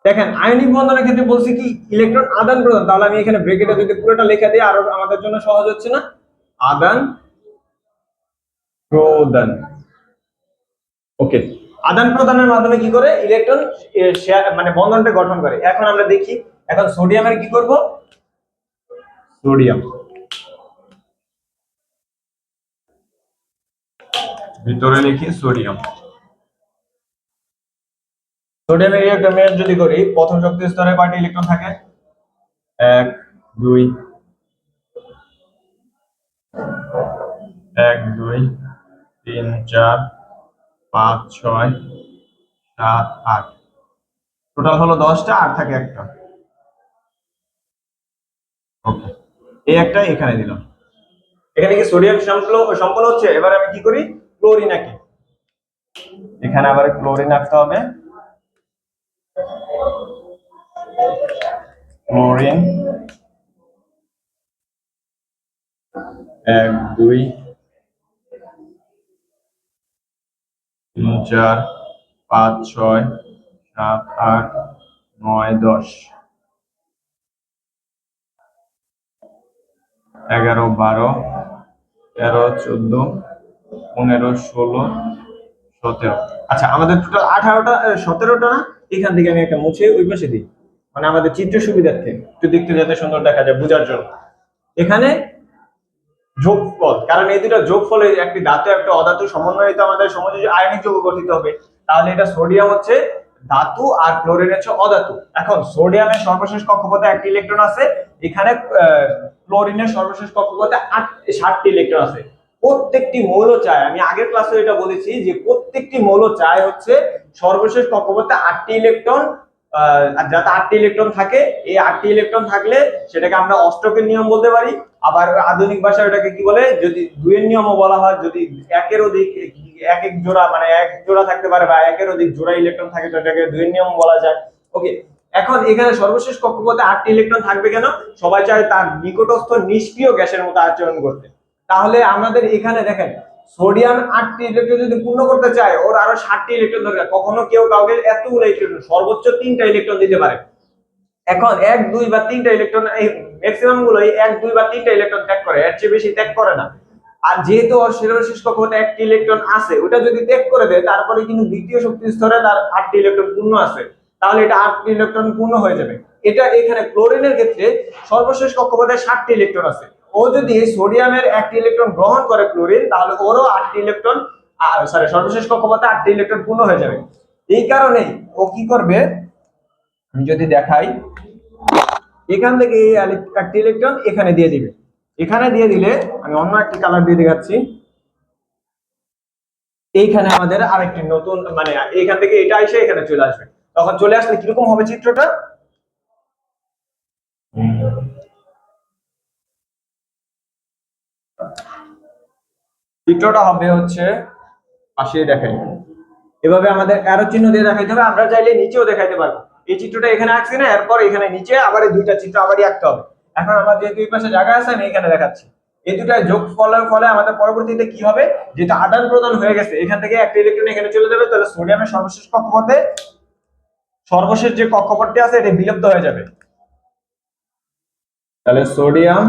দেখেন আয়নিক বন্ধনের ক্ষেত্রে বলছি কি ইলেকট্রন আদান প্রদান, তাহলে আমি এখানে ব্র্যাকেটে যদি পুরোটা লেখা দিই আরো আমাদের জন্য সহজ হচ্ছে না? আদান প্রদান। ওকে, আদান প্রদানের মাধ্যমে কি করে ইলেকট্রন মানে বন্ধনটা গঠন করে। এখন আমরা দেখি, এখন সোডিয়ামের কি করব? সোডিয়াম ভিতরে লিখি সোডিয়াম। সোডিয়ামের ইলেকট্রন যদি করি, প্রথম শক্তি স্তরে কয়টি ইলেকট্রন থাকে? 1 2 1 2 3 4 5 6 7 8, টোটাল হলো 10টা, আর থাকে একটা। ওকে, এই একটা এখানে দিলাম। এখানে কি সোডিয়াম সম্পূর্ণ হচ্ছে? এবার আমি কি করি? ক্লোরিন আঁকি। এখানে আবার ক্লোরিন আঁকতে হবে। ক্লোরিন 1 2 3 4 5 6 7 8 9 10 11 12 13 14 15 16 17। আচ্ছা, আমাদের টোটাল 18টা 17টা না? এখান থেকে আমি একটা মুছে ওই পাশে দিই, মানে আমাদের চিত্র সুবিধার্থে একটু দেখতে যাতে সুন্দর দেখা যায় বোঝার জন্য। এখানে যোগফল, কারণ এই দুটো যোগফলে একটি ধাতু একটা অধাতু সমন্বয়ে তো আমাদের সমযোজী আয়নিক যৌগ গঠিত হবে। তাহলে এটা সোডিয়াম হচ্ছে ধাতু আর ক্লোরিন হচ্ছে অধাতু। এখন সোডিয়ামের সর্বশেষ কক্ষপথে 1টি ইলেকট্রন আছে, এখানে ক্লোরিনের সর্বশেষ কক্ষপথে 60টি ইলেকট্রন আছে। প্রত্যেকটি মৌল চায়, আমি আগের ক্লাসে এটা বলেছি যে প্রত্যেকটি মৌল চায় হচ্ছে সর্বশেষ কক্ষপথে 8টি ইলেকট্রন, যাতে 8টি ইলেকট্রন থাকে। এই 8টি ইলেকট্রন থাকলে সেটাকে আমরা অষ্টকের নিয়ম বলতে পারি। আবার আধুনিক ভাষায় এটাকে কি বলে, যদি দুইয়ের নিয়মও বলা হয়, যদি একের অধিক এক এক জোড়া মানে এক জোড়া থাকতে পারে বা একের অধিক জোড়া ইলেকট্রন থাকে তো এটাকে দুইয়ের নিয়ম বলা যায়। ওকে, এখন এখানে সর্বশেষ কক্ষপথে 8টি ইলেকট্রন থাকবে কেন? সবাই চায় তার নিকটস্থ নিষ্ক্রিয় গ্যাসের মতো আচরণ করতে। তাহলে আমাদের এখানে দেখেন সোডিয়াম 8টি ইলেকট্রন যদি পূর্ণ করতে চায় ওর আরো 60টি ইলেকট্রন দরকার। কখনো কেউ কাউকে এতগুলো ইলেকট্রন, সর্বোচ্চ 3টা ইলেকট্রন দিতে পারে। এখন 1 2 বা 3টা ইলেকট্রন, এই ম্যাক্সিমাম গুলোই 1 2 বা 3টা ইলেকট্রন ত্যাগ করে, এর চেয়ে বেশি ত্যাগ করে না। আর যেহেতু ওর সর্বশেষ কক্ষপথে 1টি ইলেকট্রন আছে, ওটা যদি ত্যাগ করে দেয় তারপরে কিন্তু দ্বিতীয় শক্তি স্তরে তার 8টি ইলেকট্রন পূর্ণ আছে, তাহলে এটা 8টি ইলেকট্রন পূর্ণ হয়ে যাবে। এটা এখানে ক্লোরিনের ক্ষেত্রে সর্বশেষ কক্ষপথে 60টি ইলেকট্রন আছে। ও যদি এই সোডিয়ামের 1টি ইলেকট্রন গ্রহণ করে ক্লোরিন, তাহলে ওরও 8টি ইলেকট্রন, সরি, সর্বশেষ কক্ষপথে 8টি ইলেকট্রন পূর্ণ হয়ে যাবে। এই কারণেই ও কি করবে, আমি যদি দেখাই, এখান থেকে এই একটি ইলেকট্রন এখানে দিয়ে দিবে। এখানে দিয়ে দিলে, আমি অন্য একটি কালার দিয়ে দেখাচ্ছি, এইখানে আমাদের আরেকটি নতুন মানে এইখান থেকে এটা এসে এখানে চলে আসবে। তখন চলে আসলে কিরকম হবে চিত্রটা? চিত্রটা হবে হচ্ছে, পাশে দেখাই, এভাবে আমাদের অ্যারো চিহ্ন দিয়ে দেখাইতে হবে। আমরা চাইলে নিচেও দেখাইতে পারবো। এই চিত্রটা এখানে আঁকছি না, এরপর এখানে নিচে আবার এই দুইটা চিত্র আবারই আঁকতে হবে। এখন আমার যে দুই পাশে জায়গা আছে আমি এখানে দেখাচ্ছি। এই দুটা যোগ ফলের ফলে আমাদের পরবর্তীতে কি হবে, যেটা আদান প্রদান হয়ে গেছে, এখান থেকে একটা ইলেকট্রন এখানে চলে যাবে, তাহলে সোডিয়ামের সর্বশেষ কক্ষপথে সর্বশেষ যে কক্ষপথটি আছে এটা বিলুপ্ত হয়ে যাবে। তাহলে সোডিয়াম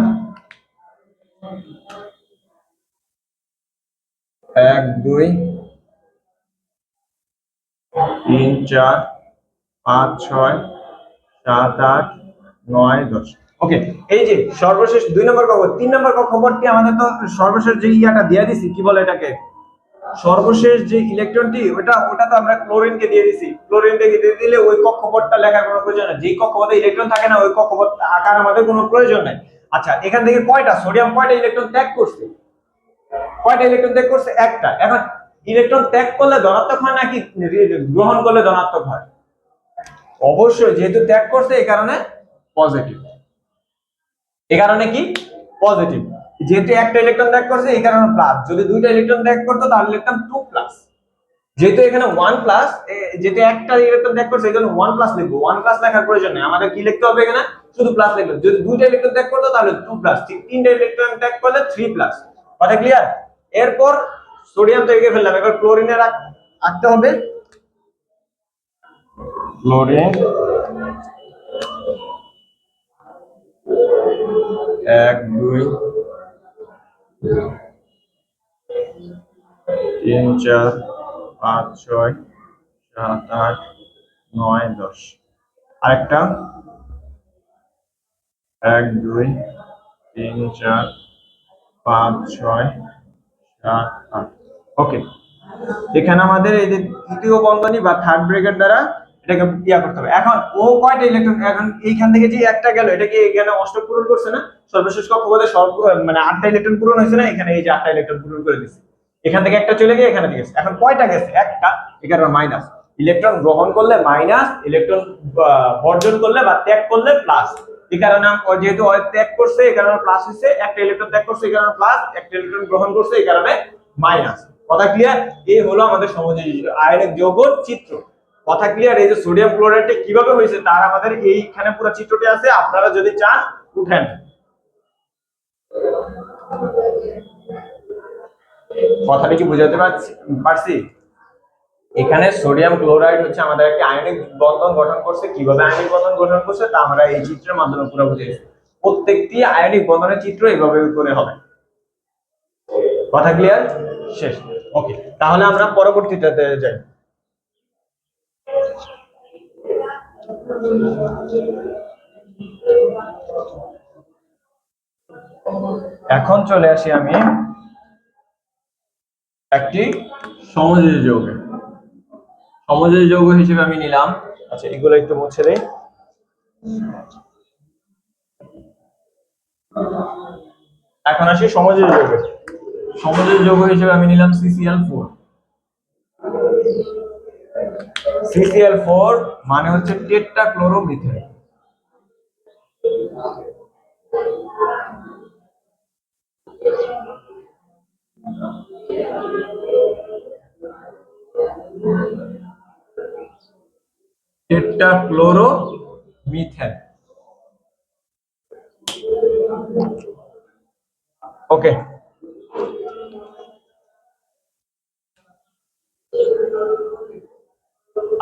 1 2 3 4 5 6 7 8 9 10। ওকে, এই যে সর্বশেষ 2 নম্বর কক্ষপথ, 3 নম্বর কক্ষপথটি আমাদের তো সর্বশেষ যে ইয়াটা দিয়ে দিছি, কি বলে এটাকে, সর্বশেষ যে ইলেকট্রনটি ওটা তো আমরা ক্লোরিনকে দিয়ে দিছি। ক্লোরিনকে দিয়ে দিলে ওই কক্ষপথটা লেখার কোনো প্রয়োজন নেই। যেই কক্ষপথে ইলেকট্রন থাকে না ওই কক্ষপথ আকার আমাদের কোনো প্রয়োজন নাই। আচ্ছা, এখান থেকে সোডিয়াম কয়টা ইলেকট্রন ত্যাগ করছে? কয়টা ইলেকট্রন ত্যাগ করছে? একটা। এখন ইলেকট্রন ত্যাগ করলে ধনাত্মক হয় নাকি গ্রহণ করলে ধনাত্মক হয়? অবশ্যই, যেহেতু ত্যাগ করছে এই কারণে পজিটিভ। এই কারণে কি পজিটিভ, যেহেতু একটা ইলেকট্রন ত্যাগ করছে এই কারণে প্লাস। যদি দুইটা ইলেকট্রন ত্যাগ করতো তাহলে লিখতাম 2 প্লাস। যেহেতু এখানে 1 প্লাস, যেহেতু একটা ইলেকট্রন ত্যাগ করছে এই জন্য 1 প্লাস লিখবো। 1 প্লাস লেখার প্রয়োজন নেই, আমাদের কি লিখতে হবে এখানে, শুধু প্লাস লিখবো। যদি দুইটা ইলেকট্রন ত্যাগ করতো তাহলে 2 প্লাস, তিনটা ইলেকট্রন ত্যাগ করলে 3 প্লাস। কথা ক্লিয়ার? এরপর সোডিয়াম তো এঁকে ফেললাম, এবার ক্লোরিনের আঁকতে হবে। ক্লোরিন 1 2 3 4 5 6 7 8 9 10। আরেকটা 1 2 3 4 5 6 7 8। ওকে, এখানে আমাদের এই যে তৃতীয় বন্ধনী বা থার্ড ব্রেকেট দ্বারা এটাকে ইয়া করতে হবে। এখন ও কয়টা ইলেকট্রন, এখন এইখান থেকে যে একটা গেল এটা কি এখানে অষ্টক পূরণ করছে না? সর্বশেষ কক্ষপথে মানে 8টা ইলেকট্রন পূরণ হয়েছে না? এখানে এই যে 8টা ইলেকট্রন পূরণ করে দিচ্ছে। এখান থেকে একটা চলে গিয়ে এখানে গেছে। এখন কয়টা গেছে? একটা। এই কারণে মাইনাস। ইলেকট্রন গ্রহণ করলে মাইনাস, ইলেকট্রন বর্জন করলে বা ত্যাগ করলে প্লাস। এই কারণে যেহেতু ত্যাগ করছে এই কারণে প্লাস হয়েছে, একটা ইলেকট্রন ত্যাগ করছে এই কারণে প্লাস, একটা ইলেকট্রন গ্রহণ করছে এই কারণে মাইনাস। কথা ক্লিয়ার? এই হলো আমাদের সমযোজী আয়নিক যৌগের চিত্র। কথা ক্লিয়ার? এই যে সোডিয়াম ক্লোরাইডটা কিভাবে হয়েছে তার আমাদের এইখানে পুরো চিত্রটি আছে, আপনারা যদি চান উঠেন। কথাটা কি বুঝাতে পারছি? এখানে সোডিয়াম ক্লোরাইড হচ্ছে আমাদের একটা আয়নিক বন্ধন গঠন করছে। কিভাবে আয়নিক বন্ধন গঠন করছে তা আমরা এই চিত্রের মাধ্যমে পুরো বুঝিয়েছি। প্রত্যেকটি আয়নিক বন্ধনের চিত্র এইভাবে করে হবে। কথা ক্লিয়ার? শেষ। ওকে, তাহলে আমরা পরবর্তীটাতে যাই। এখন চলে আসি আমি একটি সমযোজী যৌগে। সমযোজী যৌগ হিসেবে আমি নিলাম। আচ্ছা, এগুলো একটু মুছে দেই। এখন আসি সমযোজী যৌগে। সমযোজী যৌগ হিসেবে আমি নিলাম CCl4। CCl4 মানে হচ্ছে টেট্রাক্লোরোমিথেন। টেট্রাক্লোরোমিথেন। ওকে,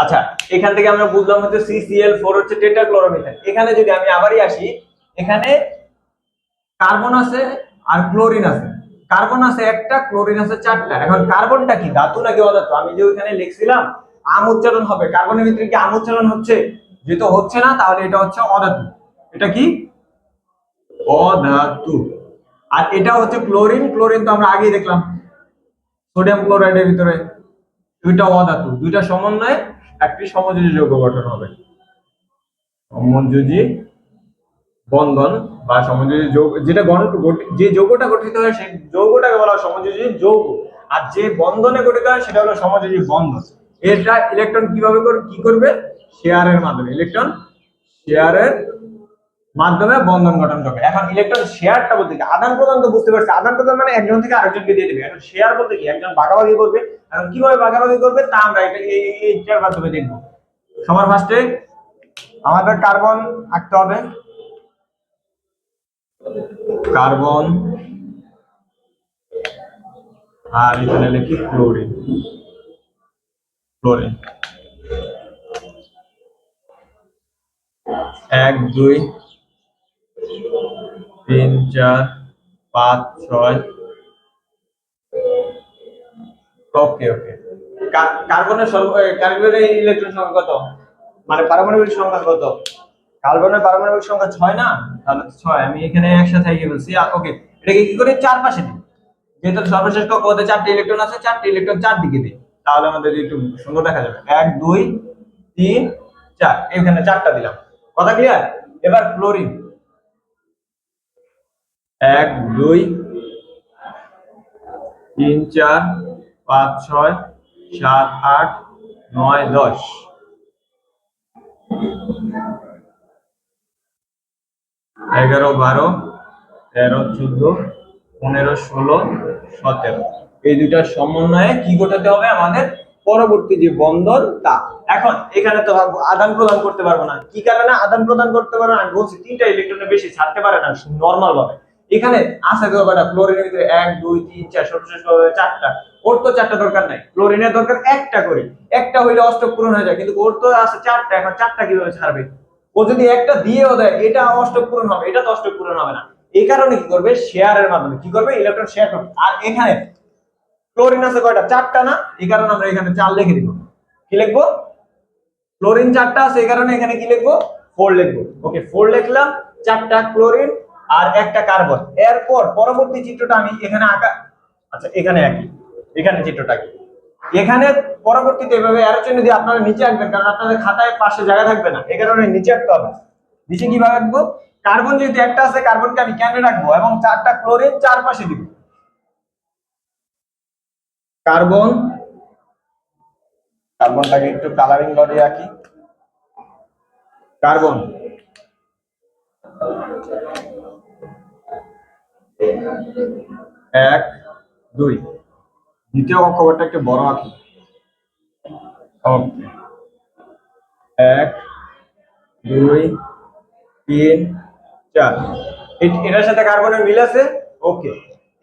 আচ্ছা এখান থেকে আমরা বুঝলাম হচ্ছে CCl4 হচ্ছে টেট্রাক্লোরোমিথেন। এখানে যদি আমি আবারই আসি, এখানে কার্বন আছে আর ক্লোরিন আছে। কার্বন আছে একটা, ক্লোরিন আছে চারটা। এখন কার্বনটা কি ধাতু নাকি অধাতু? আমি যে ওখানে লিখছিলাম আম উচ্চারণ হবে, কার্বনের ভিতরে কি আম উচ্চারণ হচ্ছে? যেহেতু হচ্ছে না, তাহলে এটা হচ্ছে অধাতু। এটা কি? অধাতু। আর এটা হচ্ছে ক্লোরিন। ক্লোরিন তো আমরা আগেই দেখলাম সোডিয়াম ক্লোরাইডের ভিতরে। দুইটা অধাতু, দুইটা সমন্বয়ে একটি সমযোজী যৌগ গঠন হবে। সমযোজী বন্ধন বা সমযোজী যৌগ, যেটা যে যৌগটা গঠিত হয় সেই যৌগটাকে বলা হয় সমযোজী যৌগ। আর যে বন্ধনে গঠিত হয় সেটা হলো সমযোজী বন্ধন। এটা ইলেকট্রন কিভাবে কি করবে? শেয়ারের মাধ্যমে। ইলেকট্রন শেয়ারের মাধ্যমে বন্ধন গঠন করবে। এখন ইলেকট্রন শেয়ারটা বলতে কি? আদান প্রদান তো বুঝতে পারছি। আদান প্রদান মানে একজন থেকে আরেকজনকে দিয়ে দিবে। এখন শেয়ার বলতে কি? একজন ভাগাভাগি করবে। এখন কিভাবে ভাগাভাগি করবে তা আমরা এইটার মাধ্যমে দেখবো। সবার ফার্স্টে আমাদের কার্বন আঁকতে হবে। কার্বন, আর এখানে লিখি ক্লোরিন। ক্লোরিন 1 2 3 4 5 6। ওকে ওকে। কার্বনের ইলেকট্রন সংখ্যা কত? মানে পারমাণবিক সংখ্যা কত? কার্বনের পারমাণবিক সংখ্যা 6 না? তাহলে 6 আমি এখানে একসাথে লিখে বলছি। ওকে, এটাকে কি করে চারপাশে দিই? যেহেতু সর্বশেষ কক্ষপথে 4টি ইলেকট্রন আছে, 4টি ইলেকট্রন চারদিকে দিই, তাহলে আমাদের একটু সুন্দর দেখা যাবে। 1 2 3 4, এখানে 4টা দিলাম। কথা ক্লিয়ার? এবার ক্লোরিন 1 2 3 4 5 6 7 8 9 10, 11 12 13 14 15 16 17। এই দুইটার সমন্বয়ে কি ঘটাতে হবে আমাদের? পরবর্তী যে বন্ধন তা। এখন এখানে তো আদান প্রদান করতে পারবো না। কি কারণে আদান প্রদান করতে পারবো না? আমি বলছি তিনটা ইলেকট্রনের বেশি ছাড়তে পারে না নরমাল ভাবে। এখানে আছে তো কয়টা? ক্লোরিনের ভিতরে 1 2 3 4, সর্বশেষ 4টা। ওর তো 4টা দরকার নাই, ক্লোরিনের দরকার একটা করে। একটা হইলে অষ্টক পূরণ হয়ে যায়, কিন্তু ওর তো আছে 4টা। এখন 4টা কিভাবে ছাড়বে? ও যদি একটা দিয়েও দেয়, এটা অষ্টক পূরণ হবে, এটা তো অষ্টক পূরণ হবে না। এই কারণে কি করবে? শেয়ারের মাধ্যমে কি করবে? ইলেকট্রন শেয়ার করবে। আর এখানে ক্লোরিন আছে কয়টা? 4টা না? এই কারণে আমরা এখানে 4 লিখে দিব। কি লিখবো? ক্লোরিন 4টা আছে, এই কারণে এখানে কি লিখবো? 4 লিখবো। ওকে, 4 লিখলাম। 4টা ক্লোরিন আর একটা কার্বন। এরপর পরবর্তী চিত্রটা আমি এখানে আঁকা। আচ্ছা, এখানে একই। এখানে চিত্রটা কি? এখানে পরবর্তীতে এভাবে অ্যারো চিহ্ন দিয়ে আপনারা নিচে আঁকবেন, কারণ আপনাদের খাতায় পাশে জায়গা থাকবে না, এই কারণে নিচে আঁকতে হবে। নিচে কিভাবে আঁকবো? কার্বন যেহেতু একটা আছে, কার্বনকে আমি কেন রাখবো এবং 4টা ক্লোরিন চারপাশে দিব। কার্বন, কার্বনটাকে একটু কালারিং করে আঁকি। কার্বন 1 2, দ্বিতীয় কক্ষপথটা একটু বড় আঁকি। ওকে, 1 2 3 4, এটার সাথে কার্বনের মিল আছে। ওকে,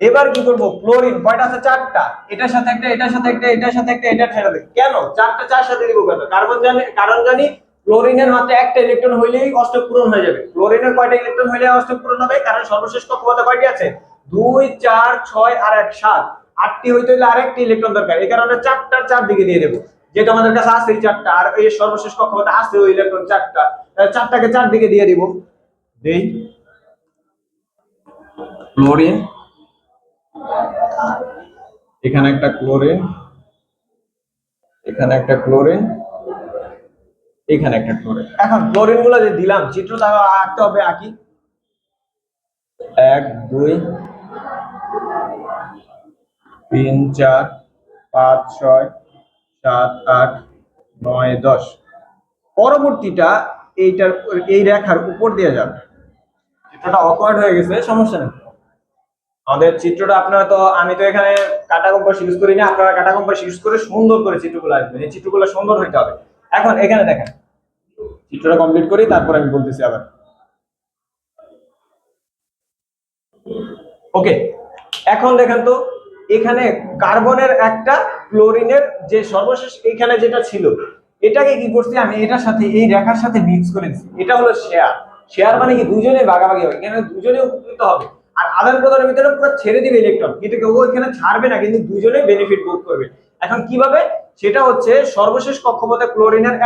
এবার কি করব? ক্লোরিন কয়টা আছে? 4টা। এটার সাথে একটা, এটার সাথে একটা, এটার সাথে একটা, এটার সাথে। কেন 4টা 4 সাথে দিব কেন? কার্বন জানি, কারণ জানি ক্লোরিনের মাত্র একটা ইলেকট্রন হইলেই অষ্টক পূরণ হয়ে যাবে। ক্লোরিনের কয়টা ইলেকট্রন হইলে অষ্টক পূরণ হবে? কারণ সর্বশেষ কক্ষপথে কয়টি আছে? 2 4 6 আর 1 7। 8টি হইতে হলে আরেকটি ইলেকট্রন দরকার, এই কারণে 4টার 4 দিকে দিয়ে দেব। যেটা আমাদের কাছে আছে এই 4টা, আর এই সর্বশেষ কক্ষপথে আছে ওই ইলেকট্রন 4টা, তাহলে 4টাকে 4 দিকে দিয়ে দিব। দেই ক্লোরিন, এখানে একটা ক্লোরিন, এখানে একটা ক্লোরিন, এখানে একটা ক্লোরিন। এখন ক্লোরিন গুলো যে দিলাম চিত্রটা আঁকতে হবে, আঁকি। 1 2 3 4 5 6 7 8 9 10। পরবর্তীটা এইটার এই রেখার উপর দিয়ে যাবে। চিত্রটা অকওয়ার্ড হয়ে গেছে, সমস্যা নেই। আমাদের চিত্রটা আপনারা তো, আমি তো এখানে কাটা কম্পাস ইউজ করি না, আপনারা কাটা কম্পাস ইউজ করে সুন্দর করে চিত্রগুলো আসবেন। এই চিত্রগুলো সুন্দর হইতে হবে। এখন এখানে দেখেন, চিত্রটা কমপ্লিট করি তারপর আমি বলতেছি আবার। ওকে, এখন দেখেন তো এখানে কার্বনের একটা, ক্লোরিনের যে সর্বশেষ এখানে যেটা ছিল, এটাকে কি করছি আমি, এটার সাথে এই রেখার সাথে মিক্স করে দিচ্ছি। এটা হলো শেয়ার। শেয়ার মানে কি, দুজনে ভাগাভাগি হবে, এখানে দুজনে উপকৃত হবে। আর আদান প্রদানের ভিতরে পুরো ছেড়ে দিবে ইলেকট্রন, কিন্তু কেউ এখানে ছাড়বে না, কিন্তু দুজনে বেনিফিট ভোগ করবে। এখন কিভাবে, সেটা হচ্ছে সর্বশেষ কক্ষপথে ক্লোরিনের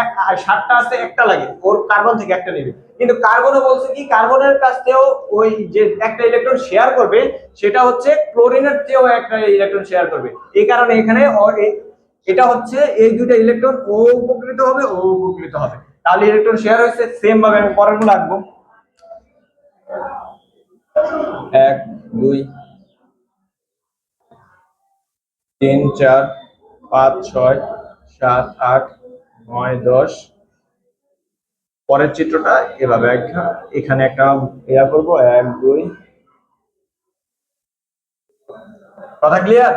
7টা আছে, একটা লাগে, ওর কার্বন থেকে একটা নেবে। কিন্তু কার্বনও বলছে কি, কার্বনের কাছ থেকেও ওই যে একটা ইলেকট্রন শেয়ার করবে, সেটা হচ্ছে ক্লোরিনের চেয়েও একটা ইলেকট্রন শেয়ার করবে। এই কারণে এখানে এটা হচ্ছে এই দুইটা ইলেকট্রন ও উপকৃত হবে, ও উপকৃত হবে। তাহলে ইলেকট্রন শেয়ার হয়েছে। সেম ভাবে আমি পরের গুলো আঁকবো। 1 2 3 4 5 6 7 8 9 10। পরের চিত্রটা এভাবে এখানে একটা ইয়া করবো, 1 2। কথা ক্লিয়ার?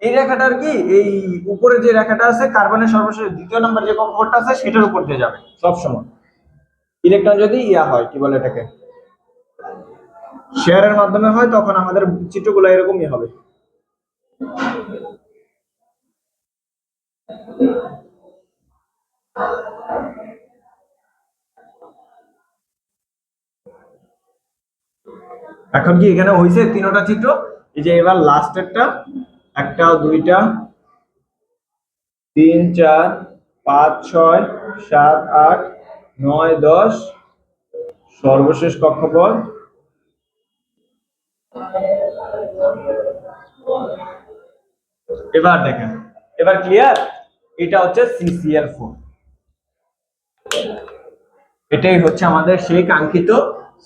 এই রেখাটার কি, এই উপরে যে রেখাটা আছে কার্বনের সর্বশেষ দ্বিতীয় নাম্বার যে কক্ষপথটা আছে সেটার উপর দিয়ে যাবে সব সময়। ইলেকট্রন যদি ইয়া হয়, কি বলে এটাকে, শেয়ারের মাধ্যমে হয়, তখন আমাদের চিত্রগুলো এরকমই হবে। এখন কি এখানে হয়েছে তিনটা চিত্র। এই যে এবার লাস্টেরটা, 1 2 3 4 5 6 7 8 9 10 সর্বশেষ কক্ষপথ। এবার দেখেন, এবার ক্লিয়ার? এটা হচ্ছে CCl4। এটাই হচ্ছে আমাদের সেই কাঙ্ক্ষিত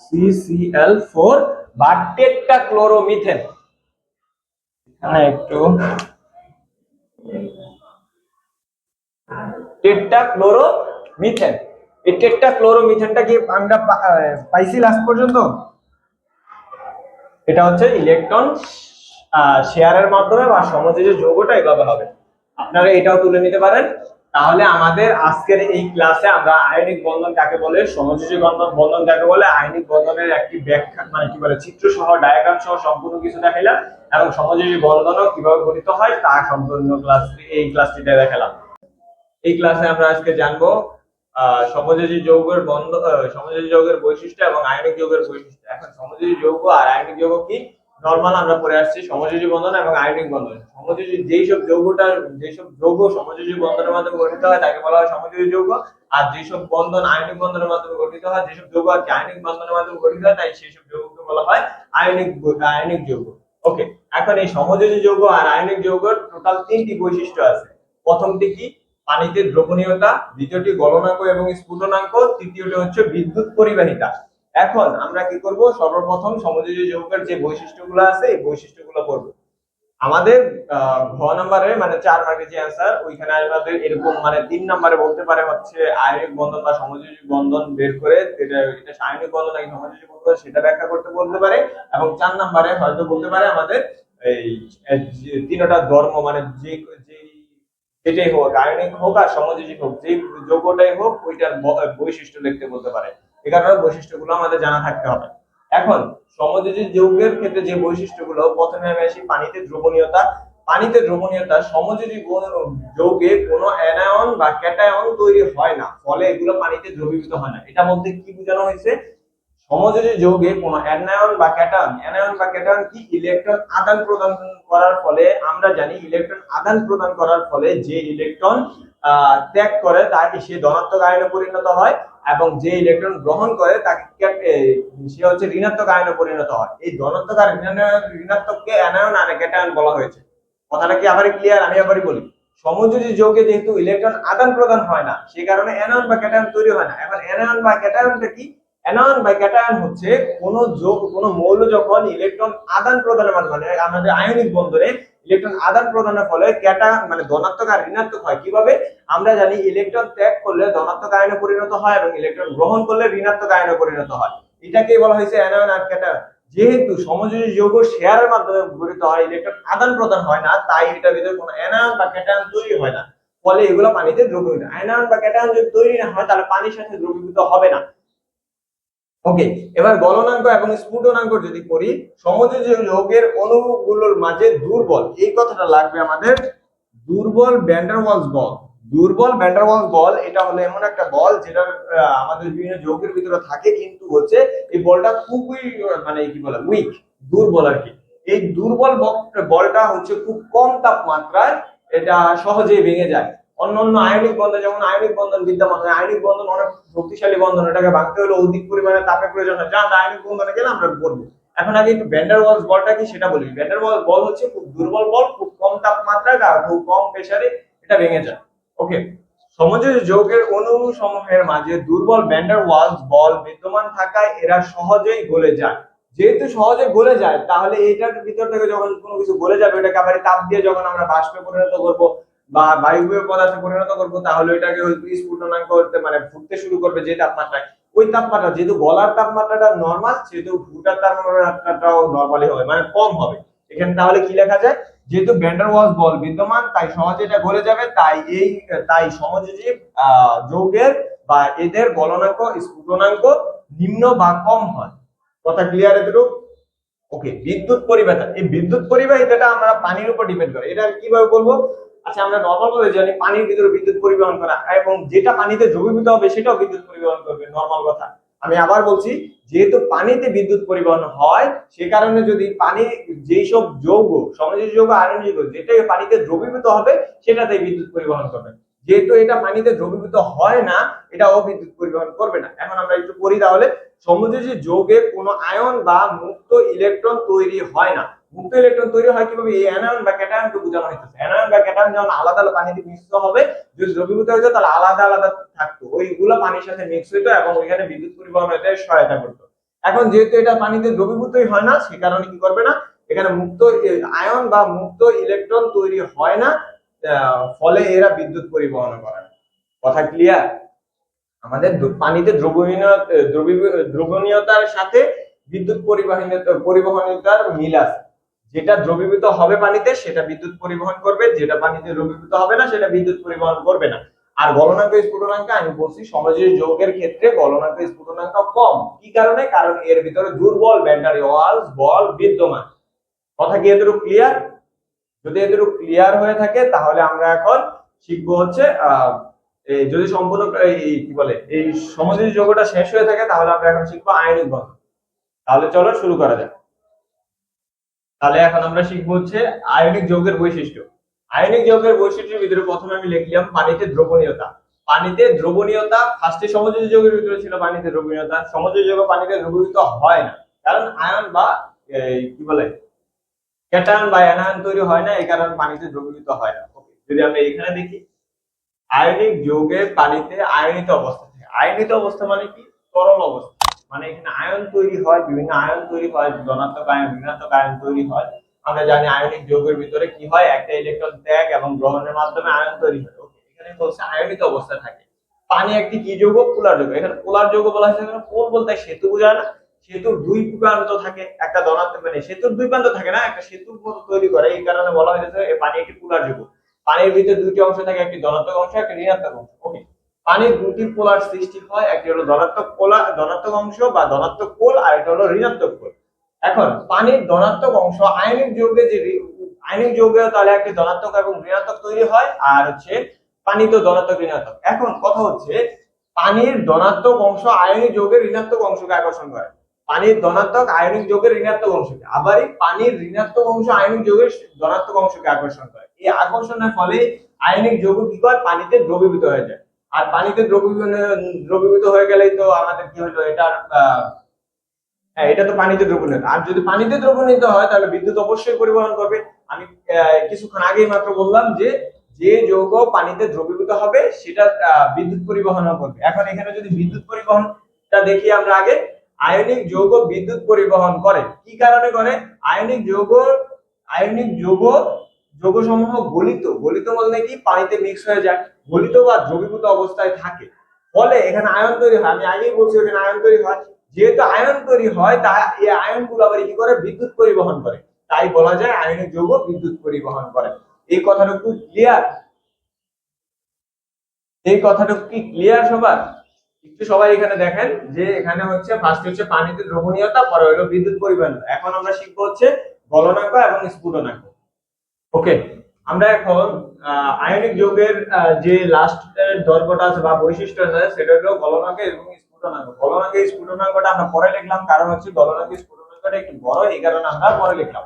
CCl4 বা টেট্রাক্লোরোমিথেন। এখানে একটু টেট্রাক্লোরোমিথেন। এই টেট্রাক্লোরোমিথেনটা কি আমরা পাইছি লাস্ট পর্যন্ত? এটা হচ্ছে ইলেকট্রন শেয়ারের মাধ্যমে বা সমযোজী যৌগটা এভাবে হবে। আপনারা এটাও তুলে নিতে পারেন। তাহলে আমাদের আজকের এই ক্লাসে আমরা আয়নিক বন্ধন কাকে বলে, সমযোজী বন্ধন কাকে বলে, আয়নিক বন্ধনের একটি ব্যাখ্যা মানে কি বলে চিত্র সহ ডায়াগ্রাম সহ সম্পূর্ণ কিছু দেখাইলাম, এবং সমযোজী বন্ধনও কিভাবে গঠিত হয় তা সম্পূর্ণ এই ক্লাসটিতে দেখালাম। এই ক্লাসে আমরা আজকে জানবো সমযোজী যৌগের সমযোজী যৌগের বৈশিষ্ট্য এবং আয়নিক যৌগের বৈশিষ্ট্য। এখন সমযোজী যৌগ আর আয়নিক যৌগ কি, নরমাল আমরা পড়ে আসছি সমযোজী বন্ধন এবং আয়নিক বন্ধন। সমযোজী যেসব যৌগ সমযোজী বন্ধনের মাধ্যমে গঠিত হয় তাকে বলা হয় সমযোজী যৌগ, আর যেসব বন্ধন আয়নিক বন্ধনের মাধ্যমে গঠিত হয়, যেসব যৌগ আর আয়নিক বন্ধনের মাধ্যমে গঠিত হয়, তাই সেই সব যৌগকে বলা হয় আয়নিক যৌগ। ওকে, এখন এই সমযোজী যৌগ আর আয়নিক যৌগের টোটাল 3টি বৈশিষ্ট্য আছে। প্রথমটি কি, পানিতে দ্রবণীয়তা, দ্বিতীয়টি গলনাঙ্ক এবং স্ফুটনাঙ্ক, তৃতীয়টি হচ্ছে বিদ্যুৎ পরিবাহিতা। এখন আমরা কি করব, সর্বপ্রথম সমযোজী যৌগের যে বৈশিষ্ট্যগুলো আছে এই বৈশিষ্ট্যগুলো পড়ব। আমাদের ঘ নম্বরে মানে 4 মার্কের যে অ্যানসার, ওইখানে আমাদের এরকম মানে 3 নম্বরে বলতে পারে হচ্ছে আয়নিক বন্ধন বা সমযোজী বন্ধন বের করে এটা আয়নিক বন্ধন নাকি সমযোজী বন্ধন সেটা ব্যাখ্যা করতে বলতে পারে, এবং 4 নম্বরে হয়তো বলতে পারে আমাদের এই তিনটা ধর্ম মানে যেটাই হোক, আয়নিক হোক আর সমযোজী হোক, যে যৌগটাই হোক ওইটার বৈশিষ্ট্য লিখতে বলতে পারে। এই কারণে বৈশিষ্ট্যগুলো আমাদের জানা থাকতে হবে। এখন সমযোজী যৌগের ক্ষেত্রে যে বৈশিষ্ট্যগুলো, প্রথমে আমি আসি পানিতে দ্রবণীয়তা। পানিতে দ্রবণীয়তা, সমযোজী যৌগে কোনো অ্যানায়ন বা ক্যাটায়ন তৈরি হয় না, ফলে এগুলো পানিতে দ্রবীভূত হয় না। এটা বলতে কি বোঝানো হয়েছে, সমযোজী যৌগে কোনো অ্যানায়ন বা ক্যাটায়ন কি, ইলেকট্রন আদান প্রদান করার ফলে, আমরা জানি ইলেকট্রন আদান প্রদান করার ফলে যে ইলেকট্রন ত্যাগ করে তাকে সে ধনাত্মক আয়নে পরিণত হয়, এবং যে ইলেকট্রন গ্রহণ করে তাকে সে হচ্ছে ঋণাত্মক আয়নে পরিণত হয়। এই ধনাত্মক আর ঋণাত্মককে অ্যানায়ন আর ক্যাটায়ন বলা হয়েছে। কথাটা কি আবার ক্লিয়ার? আমি আবারই বলি, সমযোজী যৌগে যেহেতু ইলেকট্রন আদান প্রদান হয় না, সেই কারণে অ্যানায়ন বা ক্যাটায়ন তৈরি হয় না। এখন অ্যানায়ন বা ক্যাটায়নটা কি? অ্যানায়ন বা ক্যাটায়ন হচ্ছে কোন মৌল যখন ইলেকট্রন আদান প্রদানের মাধ্যমে, মানে আমাদের আয়নিক বন্ধনে ইলেকট্রন আদান প্রদানের ফলে ক্যাটায়ন মানে ধনাত্মক আর ঋণাত্মক হয়। কিভাবে? আমরা জানি ইলেকট্রন ত্যাগ করলে ধনাত্মক আয়নে পরিণত হয় এবং ইলেকট্রন গ্রহণ করলে ঋণাত্মক আয়নে পরিণত হয়। এটাকেই বলা হয়েছে অ্যানায়ন আর ক্যাটায়ন। যেহেতু সমযোজী যৌগ শেয়ারের মাধ্যমে গঠিত হয়, ইলেকট্রন আদান প্রদান হয় না, তাই এটার ভিতরে কোনো অ্যানায়ন বা ক্যাটায়ন তৈরি হয় না। ফলে এগুলো পানিতে দ্রবীভূত। অ্যানায়ন বা ক্যাটায়ন যদি তৈরি না হয় তাহলে পানির সাথে দ্রবীভূত হবে না। ওকে, এবার গলনাঙ্ক এবং স্ফুটনাঙ্ক যদি করি, সমযোজী যৌগের অণুগুলোর মাঝে দুর্বল, এই কথাটা লাগবে আমাদের, দুর্বল ভ্যান ডার ওয়ালস বল। দুর্বল ভ্যান ডার ওয়ালস বল এটা হলো এমন একটা বল যেটা আমাদের বিভিন্ন যৌগের ভিতরে থাকে, কিন্তু হচ্ছে এই বলটা খুবই মানে কি বলে উইক, দুর্বল আর কি। এই দুর্বল বলটা হচ্ছে খুব কম তাপমাত্রায় এটা সহজেই ভেঙে যায়। অন্যান্য আয়নিক বন্ধন, যেমন আয়নিক বন্ধন বিদ্যমান হয়, আয়নিক বন্ধন অনেক শক্তিশালী বন্ধন, এটাকে ভাঙতে হলে অধিক পরিমাণে তাপের প্রয়োজন হয়, যা আমরা আয়নিক বন্ধনে গেলে আমরা বলবো। এখন আগে একটু ভ্যান ডার ওয়ালস বলটা কি সেটা বলি। ভ্যান ডার ওয়ালস বল হচ্ছে খুব দুর্বল বল, খুব কম তাপমাত্রায় আর খুব কম প্রেসারে এটা ভেঙে যায়। ওকে, সমযোজী যৌগের অণু সমূহের মাঝে দুর্বল ভ্যান ডার ওয়ালস বল বিদ্যমান থাকায় এরা সহজেই গলে যায়। যেহেতু সহজে গলে যায়, তাহলে এটার ভিতর থেকে যখন কোনো কিছু গলে যাবে, এটাকে আবার তাপ দিয়ে যখন আমরা বাষ্পে পরিণত করব বা বায়বীয় পদার্থে পরিণত করব, তাহলে এটাকে স্ফুটনাঙ্ক মানে ফুটতে শুরু করবে যে তাপমাত্রায়। ওই তাপমাত্রা, যেহেতু গলার তাপমাত্রাটা নরমাল, সেহেতু ফুটার তাপমাত্রাটাও নরমালি হবে, মানে কম হবে। এখানে তাহলে কি লেখা যায়? যেহেতু ভ্যান ডার ওয়ালস বল বিদ্যমান, তাই সহজে এটা গলে যাবে। তাই সমযোজী যৌগের বা এদের গলনাঙ্ক স্ফুটনাঙ্ক নিম্ন বা কম হয়। কথা ক্লিয়ার এতটুকু? ওকে, বিদ্যুৎ পরিবাহিতা। এই বিদ্যুৎ পরিবাহিতাটা আমরা পানির উপর ডিপেন্ড করে। এটা কিভাবে বলবো? আচ্ছা, আমরা নরমাল ভাবে জানি পানির ভিতরে বিদ্যুৎ পরিবহন করা, এবং যেটা পানিতে দ্রবীভূত হবে সেটাও বিদ্যুৎ পরিবহন করবে, নরমাল কথা। আমি আবার বলছি, যেহেতু পানিতে বিদ্যুৎ পরিবহন হয়, সে কারণে যদি পানি যেই সব যৌগ, সমযোজী যৌগ, আয়ন যৌগ, যেটা পানিতে দ্রবীভূত হবে সেটাতে বিদ্যুৎ পরিবহন করবে। যেহেতু এটা পানিতে দ্রবীভূত হয় না, এটাও বিদ্যুৎ পরিবহন করবে না। এখন আমরা একটু পড়ি তাহলে। সমযোজী যৌগে কোনো আয়ন বা মুক্ত ইলেকট্রন তৈরি হয় না। মুক্ত ইলেকট্রন তৈরি হয় কিভাবে? এই অ্যানায়ন বা ক্যাটায়নকে বোঝানো হইতেছে। অ্যানায়ন বা ক্যাটায়ন যখন আলাদা আলাদা পানিতে মিশ্রিত হবে, যদি দ্রবীভূত হইতো তাহলে আলাদা আলাদা থাকতো, ওইগুলো পানির সাথে মিক্স হইতো এবং ওইখানে বিদ্যুৎ পরিবহন হতে সহায়তা করতো। এখন যেহেতু এটা পানিতে দ্রবীভূতই হয় না, সে কারণে কি করবে না, এখানে মুক্ত আয়ন বা মুক্ত ইলেকট্রন তৈরি হয় না, ফলে এরা বিদ্যুৎ পরিবহন করে না। কথা ক্লিয়ার? আমাদের পানিতে দ্রবণীয়তার সাথে বিদ্যুৎ পরিবহনীয়তার মিল আছে। যেটা দ্রবীভূত হবে পানিতে সেটা বিদ্যুৎ পরিবহন করবে, যেটা পানিতে দ্রবীভূত হবে না সেটা বিদ্যুৎ পরিবহন করবে না। আর গলনাঙ্ক স্ফুটনাঙ্ক আমি বলছি সমযোজী যৌগের ক্ষেত্রে গলনাঙ্ক স্ফুটনাঙ্ক কম। কি কারণে? কারণ এর ভিতরে দুর্বল ভ্যান ডার ওয়ালস বল বিদ্যমান। কথা কি এতটুকু ক্লিয়ার? যদি এতটুকু ক্লিয়ার হয়ে থাকে তাহলে আমরা এখন শিখবো হচ্ছে যদি সম্পূর্ণ কি বলে এই সমযোজী যৌগটা শেষ হয়ে থাকে, তাহলে আমরা এখন শিখবো আয়নিক বন্ধন। তাহলে চলো শুরু করা যাক। তাহলে এখন আমরা শিখবো হচ্ছে আয়নিক যৌগের বৈশিষ্ট্য। আয়নিক যৌগের বৈশিষ্ট্যের ভিতরে প্রথমে আমি লিখলাম পানিতে দ্রবণীয়তা। পানিতে দ্রবণীয়তা ফার্স্টে সমযোজী যৌগের ভিতরে ছিল পানিতে দ্রবণীয়তা। সমযোজী যৌগ পানিতে দ্রবীভূত হয় না, কারণ আয়ন বা কি বলে ক্যাটায়ন বা অ্যানায়ন তৈরি হয় না, এই কারণে পানিতে দ্রবীভূত হয় না। ওকে, যদি আমরা এখানে দেখি, আয়নিক যৌগে পানিতে আয়নিত অবস্থা থাকে। আয়নিত অবস্থা মানে কি? তরল অবস্থা। মানে এখানে আয়ন তৈরি হয়, বিভিন্ন আয়ন তৈরি হয়, ধনাত্মক আয়ন, ঋণাত্মক আয়ন তৈরি হয়। আমরা জানি আয়নিক যৌগের ভিতরে কি হয়, একটা ইলেকট্রন ত্যাগ এবং গ্রহণের মাধ্যমে আয়ন তৈরি হয়। ওকে, এখানে বলছে আয়নিত অবস্থা থাকে। পানি একটি কি যৌগ? পোলার যৌগ। এখানে পোলার যৌগ বলা হয়েছে, এখানে পোল বলতে সেতু বোঝায় না। সেতুর দুই প্রান্ত থাকে, একটা ধনাত্মক, মানে সেতুর দুই প্রান্ত থাকে না, একটা সেতুর মতো তৈরি করে, এই কারণে বলা হয়েছে পানি একটি পোলার যৌগ। পানির ভিতরে দুটি অংশ থাকে, একটি ধনাত্মক অংশ, একটি ঋণাত্মক অংশ। ওকে, পানির দুটি পোলার সৃষ্টি হয়, একটি হলো ধনাত্মক অংশ বা ধনাত্মক পোল, আর একটা হলো ঋণাত্মক পোল। এখন পানির ধনাত্মক অংশ আয়নিক যৌগে আয়নিক যৌগে তাহলে একটি ধনাত্মক এবং ঋণাত্মক তৈরি হয়, আর হচ্ছে পানিতে ধনাত্মক ঋণাত্মক। এখন কথা হচ্ছে পানির ধনাত্মক অংশ আয়নিক যৌগের ঋণাত্মক অংশকে আকর্ষণ করে। পানির ধনাত্মক আয়নিক যৌগের ঋণাত্মক অংশকে, আবার এই পানির ঋণাত্মক অংশ আয়নিক যৌগের ধনাত্মক অংশকে আকর্ষণ করে। এই আকর্ষণের ফলে আয়নিক যৌগ কি করে? পানিতে দ্রবীভূত হয়ে যায়। আর পানিতে দ্রবীভূত হয়ে গেলেই তো আমাদের কি হলো, এটার হ্যাঁ, এটা তো পানিতে দ্রবণীয়। আর যদি পানিতে দ্রবণীয় হয় তাহলে বিদ্যুৎ অবশ্যই পরিবহন করবে। আমি কিছুক্ষণ আগেই মাত্র বললাম যে যে যৌগ পানিতে দ্রবীভূত হবে সেটা বিদ্যুৎ পরিবহন করবে। এখন এখানে যদি বিদ্যুৎ পরিবহনটা দেখি আমরা আগে, আয়নিক যৌগ বিদ্যুৎ পরিবহন করে কি কারণে করে? আয়নিক যৌগসমূহ গলিত বলতে কি পানিতে মিক্স হয়ে যায়, গলিত বা দ্রবীভূত অবস্থায় থাকে, ফলে এখানে আয়ন তৈরি হয়। আমি আগেই বলছি এখানে আয়ন তৈরি হয়, যেহেতু আয়ন তৈরি হয় তা এই আয়নগুলো আবার কি করে? বিদ্যুৎ পরিবহন করে, তাই বলা যায় আয়নিক যৌগ বিদ্যুৎ পরিবহন করে। এই কথাটুকু ক্লিয়ার? এই কথাটুকু কি ক্লিয়ার সবার? একটু সবাই এখানে দেখেন যে এখানে হচ্ছে ফার্স্ট হচ্ছে পানিতে দ্রবণীয়তা, পরে হলো বিদ্যুৎ পরিবহন। এখন আমরা শিখবো হচ্ছে গলনাঙ্ক এবং স্ফুটনাঙ্ক। ওকে, আমরা এখন আয়নিক যৌগের যে লাস্ট দৈর্ঘ্যটা আছে বা বৈশিষ্ট্য আছে সেটা হলো গলনাঙ্ক এবং স্ফুটনাঙ্ক। গলনাঙ্ক স্ফুটনাঙ্কটা আমরা পরে লিখলাম, কারণ হচ্ছে গলনাঙ্ক স্ফুটনাঙ্কটা একটু বড়, এই কারণে আমরা পরে লিখলাম।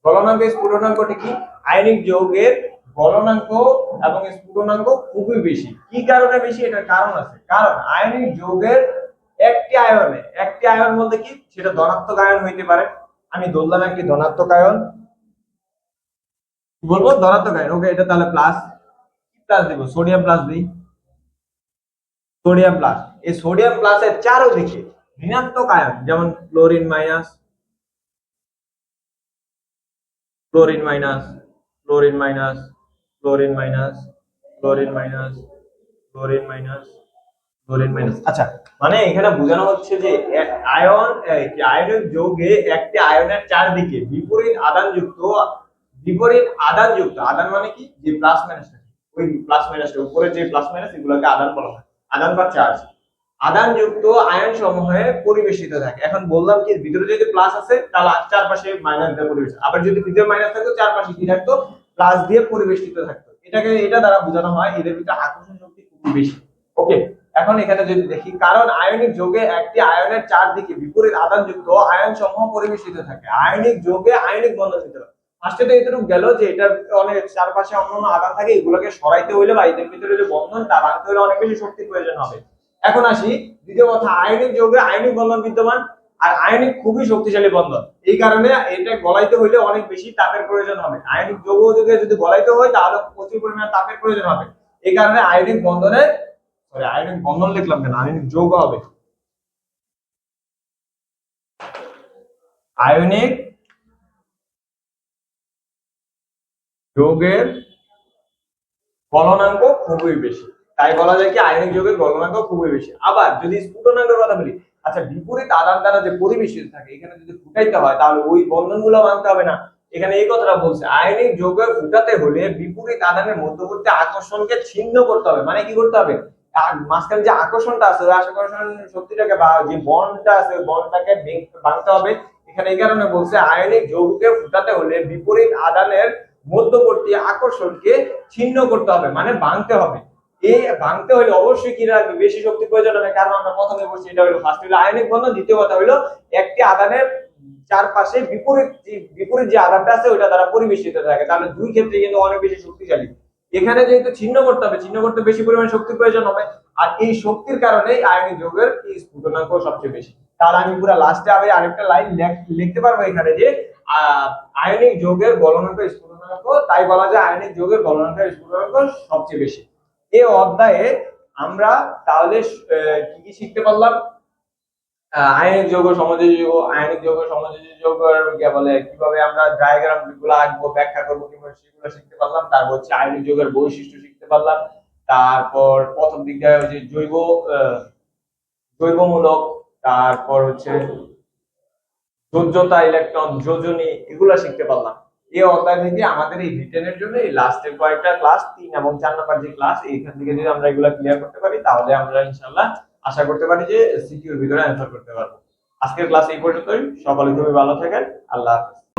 গলনাঙ্ক স্ফুটনাঙ্কটি কি? আয়নিক যৌগের গলনাঙ্ক এবং স্ফুটনাঙ্ক খুবই বেশি। কি কারণে বেশি? এটার কারণ আছে। কারণ আয়নিক যৌগের একটি আয়ন বলতে কি, সেটা ধনাত্মক আয়ন হইতে পারে। আমি ধরলাম একটি ধনাত্মক আয়ন, বলবো ধনাত্মক আয়ন। ওকে, এটা তাহলে প্লাস, প্লাস দিব, সোডিয়াম প্লাস দিই, সোডিয়াম প্লাস। এই সোডিয়াম প্লাসের চারদিকে ঋণাত্মক আয়ন, যেমন chlorine minus, chlorine minus, chlorine minus, chlorine minus, chlorine minus, chlorine minus, chlorine minus. আচ্ছা, মানে এখানে বোঝানো হচ্ছে যে আয়নিক যৌগে একটি আয়নের চারদিকে বিপরীত আধানযুক্ত আধান মানে কি, যে প্লাস মাইনাস, ওই প্লাস মাইনাসটা উপরে যে প্লাস মাইনাস এগুলোকে আধান বলা হয়, আধান বা চার্জ। আধানযুক্ত আয়ন সমূহে পরিবেষ্টিত থাকে। এখন বললাম কি, ভিতরে যদি প্লাস আছে তাহলে চারপাশে মাইনাস দিয়ে পরিবেষ্টিত, আবার যদি ভিতরে মাইনাস থাকতো চারপাশে কি থাকতো? প্লাস দিয়ে পরিবেষ্টিত থাকতো। এটা দ্বারা বোঝানো হয় এদের ভিতরে আকর্ষণ শক্তি খুব বেশি। ওকে, এখন এখানে যদি দেখি, কারণ আয়নিক যৌগে একটি আয়নের চারদিকে বিপরীত আধানযুক্ত আয়ন সমূহ পরিবেষ্টিত থাকে। আয়নিক যৌগে আয়নিক বন্ধন দিতে হয়। ফার্স্টে তো এতটুকু গেল যে এটার অনেক চারপাশে অন্যান্য আধান থাকে, এগুলোকে সরাইতে হইলে বা এদের ভিতরে যে বন্ধনটা ভাঙতে হলে অনেক বেশি শক্তির প্রয়োজন হবে। এখন আসি দ্বিতীয় কথা, আয়নিক যৌগে আয়নিক বন্ধন বিদ্যমান, আর আয়নিক খুবই শক্তিশালী বন্ধন। এই কারণে এটা গলাইতে হইলে অনেক বেশি তাপের প্রয়োজন হবে। আয়নিক যৌগ যদি গলাইতে হয় তাহলে প্রচুর পরিমাণে তাপের প্রয়োজন হবে। এই কারণে আয়নিক বন্ধন লিখলাম কেন, আয়নিক যৌগ হবে। আয়নিক যৌগের গলনাঙ্ক খুবই বেশি, তাই বলা যায় কি আয়নিক যৌগের গলনাঙ্ক খুবই বেশি। আবার যদি স্ফুটনাঙ্কের কথা বলি, আচ্ছা বিপরীত আধান দ্বারা যে পরিবেষ্টিত থাকে, এখানে যদি ফুটাইতে হয় তাহলে ওই বন্ধনগুলো মানতে হবে না। এখানে এই কথাটা বলছে, আয়নিক যৌগ ফুটাতে হলে বিপরীত আধানের মধ্যবর্তী আকর্ষণকে ছিন্ন করতে হবে। মানে কি করতে হবে? মাঝখানে যে আকর্ষণটা আছে ওই আকর্ষণ শক্তিটাকে বা যে বন্ডটা আছে ওই বন্ডটাকে ভাঙতে হবে। এখানে এই কারণে বলছে আয়নিক যৌগকে ফুটাতে হলে বিপরীত আধানের মধ্যবর্তী আকর্ষণকে ছিন্ন করতে হবে, মানে ভাঙতে হবে। এই ভাঙতে হলে অবশ্যই কি রাখবে? বেশি শক্তি প্রয়োজন হবে, কারণ আমরা প্রথমে বলছি এটা হলো ফার্স্ট হলো আয়নিক বন্ধন, দ্বিতীয় কথা হলো একটি আধানের চারপাশে বিপরীত যে আধানটা আছে ওইটা দ্বারা পরিবেষ্টিত থাকে, তাহলে দুই ক্ষেত্রে কিন্তু অনেক বেশি শক্তিশালী। এখানে যেহেতু ছিন্ন করতে বেশি পরিমাণে শক্তি প্রয়োজন হবে, আর এই শক্তির কারণে আয়নিক যৌগের স্ফুটনাঙ্ক সবচেয়ে বেশি। তাহলে আমি পুরো লাস্টে আবার আরেকটা লাইন লিখতে পারবো এখানে যে আয়নিক যৌগের গলনাঙ্ক স্ফুটনাঙ্ক, তাই বলা যায় আয়নিক যৌগের গলনাঙ্ক স্ফুটনাঙ্ক সবচেয়ে বেশি। এই অধ্যায়ে আমরা তাহলে কি কি শিখতে পারলাম? আয়নিক যৌগ, সমযোজী যৌগ, আয়নিক যৌগ, সমযোজী যৌগ বলে কিভাবে আমরা ডায়াগ্রাম গুলো আঁকবো, ব্যাখ্যা করবো কিভাবে, সেগুলো শিখতে পারলাম। তারপর হচ্ছে আয়নিক যৌগের বৈশিষ্ট্য শিখতে পারলাম। তারপর প্রথম দিকটা যে জৈবমূলক, তারপর হচ্ছে যোজ্যতা, ইলেকট্রন, যোজনী, এগুলা শিখতে পারলাম। এই অধ্যায় থেকে আমাদের এই রিটেনের জন্য এই লাস্টের কয়েকটা ক্লাস 3 এবং 4 নাম্বার যে ক্লাস, এইখান থেকে যদি আমরা এগুলা ক্লিয়ার করতে পারি তাহলে আমরা ইনশাআল্লাহ আশা করতে পারি যে সিকিউর ভিতরে অ্যানসার করতে পারবো। আজকের ক্লাস এই পর্যন্তই। সকলে খুবই ভালো থাকেন। আল্লাহ হাফেজ।